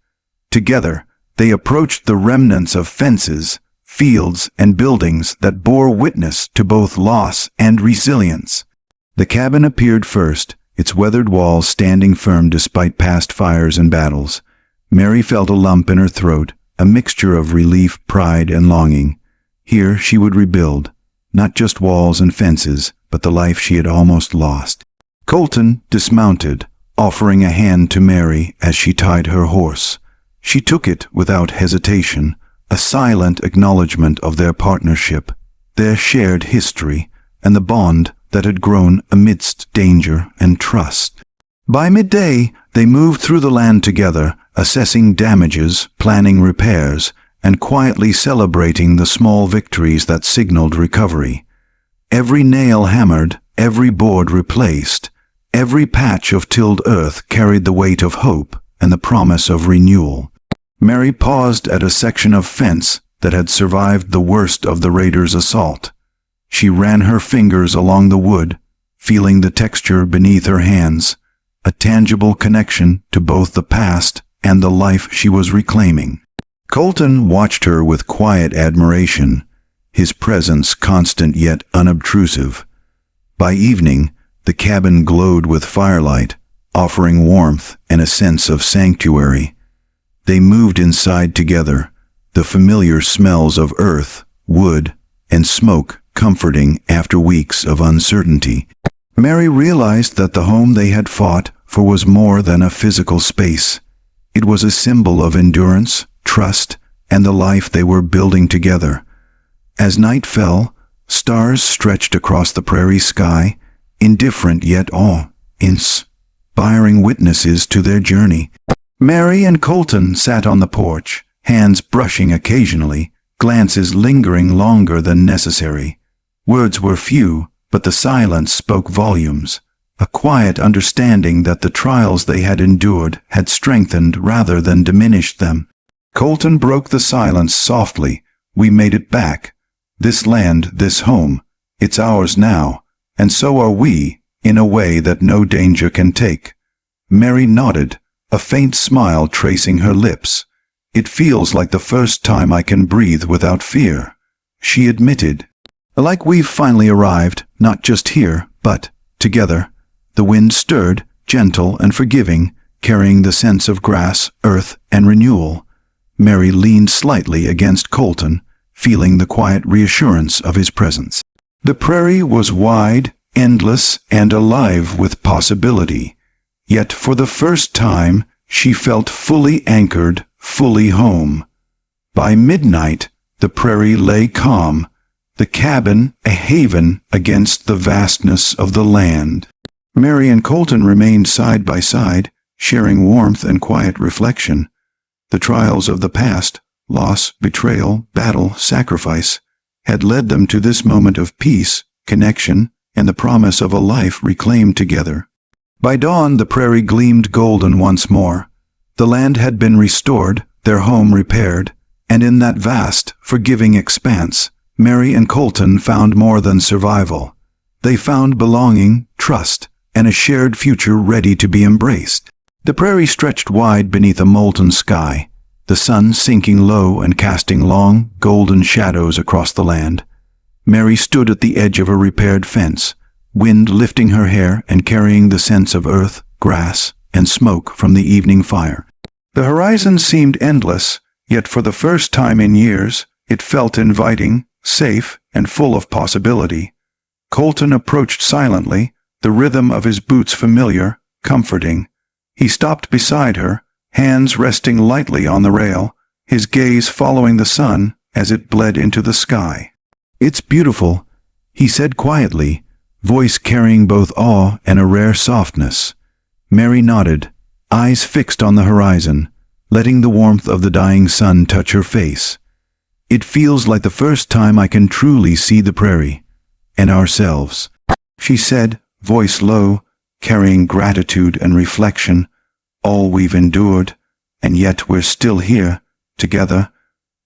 Together, they approached the remnants of fences, fields, and buildings that bore witness to both loss and resilience. The cabin appeared first, its weathered walls standing firm despite past fires and battles. Mary felt a lump in her throat, a mixture of relief, pride, and longing. Here she would rebuild, not just walls and fences, but the life she had almost lost. Colton dismounted, offering a hand to Mary as she tied her horse. She took it without hesitation, a silent acknowledgement of their partnership, their shared history, and the bond that had grown amidst danger and trust. By midday, they moved through the land together, assessing damages, planning repairs, and quietly celebrating the small victories that signaled recovery. Every nail hammered, every board replaced, every patch of tilled earth carried the weight of hope and the promise of renewal. Mary paused at a section of fence that had survived the worst of the raiders' assault. She ran her fingers along the wood, feeling the texture beneath her hands, a tangible connection to both the past and the life she was reclaiming. Colton watched her with quiet admiration, his presence constant yet unobtrusive. By evening, the cabin glowed with firelight, offering warmth and a sense of sanctuary. They moved inside together, the familiar smells of earth, wood, and smoke comforting after weeks of uncertainty. Mary realized that the home they had fought for was more than a physical space. It was a symbol of endurance, trust, and the life they were building together. As night fell, stars stretched across the prairie sky, indifferent yet awe-inspiring witnesses to their journey. Mary and Colton sat on the porch, hands brushing occasionally, glances lingering longer than necessary. Words were few, but the silence spoke volumes, a quiet understanding that the trials they had endured had strengthened rather than diminished them. Colton broke the silence softly. "We made it back. This land, this home, it's ours now, and so are we, in a way that no danger can take." Mary nodded, a faint smile tracing her lips. "It feels like the first time I can breathe without fear," she admitted. "Like we've finally arrived, not just here, but together." The wind stirred, gentle and forgiving, carrying the sense of grass, earth, and renewal. Mary leaned slightly against Colton, feeling the quiet reassurance of his presence. The prairie was wide, endless, and alive with possibility. Yet for the first time, she felt fully anchored, fully home. By midnight, the prairie lay calm, the cabin a haven against the vastness of the land. Mary and Colton remained side by side, sharing warmth and quiet reflection. The trials of the past, loss, betrayal, battle, sacrifice, had led them to this moment of peace, connection, and the promise of a life reclaimed together. By dawn, the prairie gleamed golden once more. The land had been restored, their home repaired, and in that vast, forgiving expanse, Mary and Colton found more than survival. They found belonging, trust, and a shared future ready to be embraced. The prairie stretched wide beneath a molten sky, the sun sinking low and casting long, golden shadows across the land. Mary stood at the edge of a repaired fence, wind lifting her hair and carrying the scents of earth, grass, and smoke from the evening fire. The horizon seemed endless, yet for the first time in years, it felt inviting, safe, and full of possibility. Colton approached silently, the rhythm of his boots familiar, comforting. He stopped beside her, hands resting lightly on the rail, his gaze following the sun as it bled into the sky. "It's beautiful," he said quietly, voice carrying both awe and a rare softness. Mary nodded, eyes fixed on the horizon, letting the warmth of the dying sun touch her face. "It feels like the first time I can truly see the prairie, and ourselves," she said, voice low, carrying gratitude and reflection. "All we've endured, and yet we're still here, together."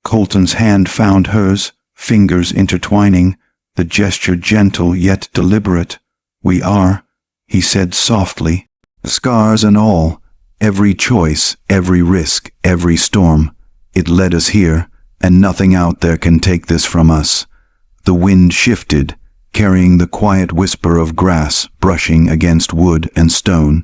Colton's hand found hers, fingers intertwining, the gesture gentle yet deliberate. "We are," he said softly, "scars and all, every choice, every risk, every storm. It led us here, and nothing out there can take this from us." The wind shifted, carrying the quiet whisper of grass brushing against wood and stone.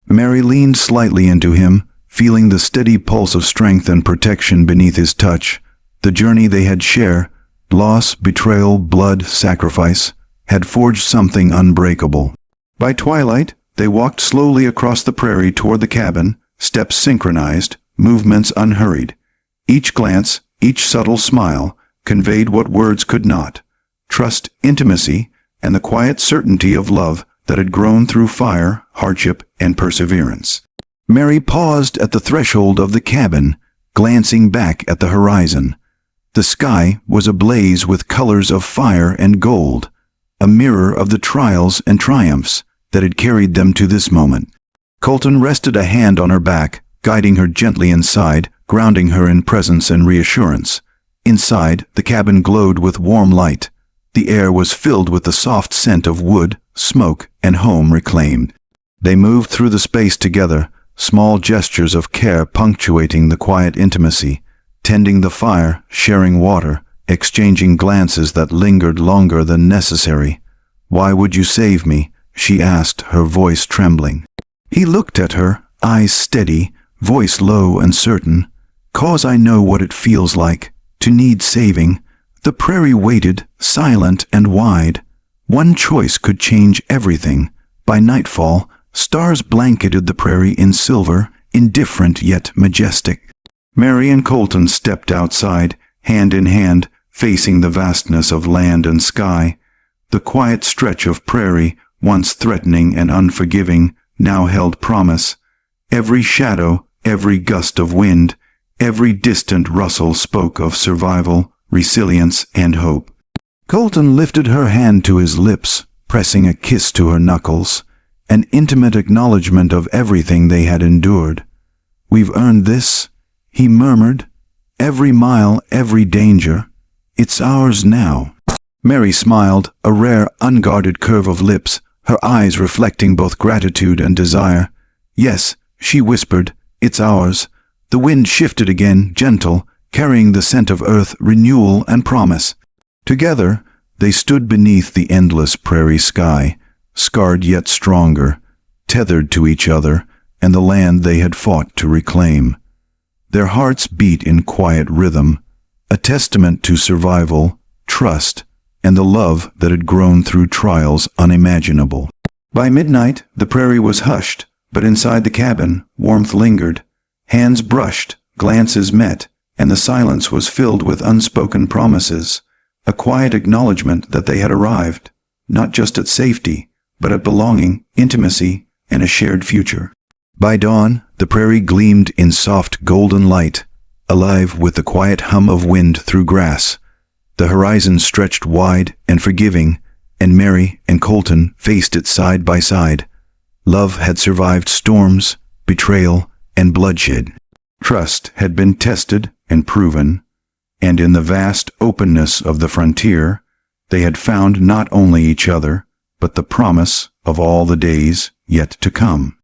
Mary leaned slightly into him, feeling the steady pulse of strength and protection beneath his touch. The journey they had shared, loss, betrayal, blood, sacrifice, had forged something unbreakable. By twilight, they walked slowly across the prairie toward the cabin, steps synchronized, movements unhurried. Each glance, each subtle smile, conveyed what words could not: trust, intimacy, and the quiet certainty of love that had grown through fire, hardship, and perseverance. Mary paused at the threshold of the cabin, glancing back at the horizon. The sky was ablaze with colors of fire and gold, a mirror of the trials and triumphs that had carried them to this moment. Colton rested a hand on her back, guiding her gently inside, grounding her in presence and reassurance. Inside, the cabin glowed with warm light. The air was filled with the soft scent of wood, smoke, and home reclaimed. They moved through the space together, small gestures of care punctuating the quiet intimacy, tending the fire, sharing water, exchanging glances that lingered longer than necessary. "Why would you save me?" she asked, her voice trembling. He looked at her, eyes steady, voice low and certain. "'Cause I know what it feels like, to need saving." The prairie waited, silent and wide. One choice could change everything. By nightfall, stars blanketed the prairie in silver, indifferent yet majestic. Mary and Colton stepped outside, hand in hand, facing the vastness of land and sky. The quiet stretch of prairie, once threatening and unforgiving, now held promise. Every shadow, every gust of wind, every distant rustle spoke of survival, resilience, and hope. Colton lifted her hand to his lips, pressing a kiss to her knuckles, an intimate acknowledgement of everything they had endured. "We've earned this," he murmured. "Every mile, every danger. It's ours now." Mary smiled, a rare, unguarded curve of lips, her eyes reflecting both gratitude and desire. "Yes," she whispered, "it's ours." The wind shifted again, gentle, carrying the scent of earth, renewal, and promise. Together, they stood beneath the endless prairie sky, scarred yet stronger, tethered to each other and the land they had fought to reclaim. Their hearts beat in quiet rhythm, a testament to survival, trust, and the love that had grown through trials unimaginable. By midnight, the prairie was hushed, but inside the cabin, warmth lingered. Hands brushed, glances met, and the silence was filled with unspoken promises, a quiet acknowledgement that they had arrived, not just at safety, but at belonging, intimacy, and a shared future. By dawn, the prairie gleamed in soft golden light, alive with the quiet hum of wind through grass. The horizon stretched wide and forgiving, and Mary and Colton faced it side by side. Love had survived storms, betrayal, and bloodshed. Trust had been tested and proven, and in the vast openness of the frontier, they had found not only each other, but the promise of all the days yet to come.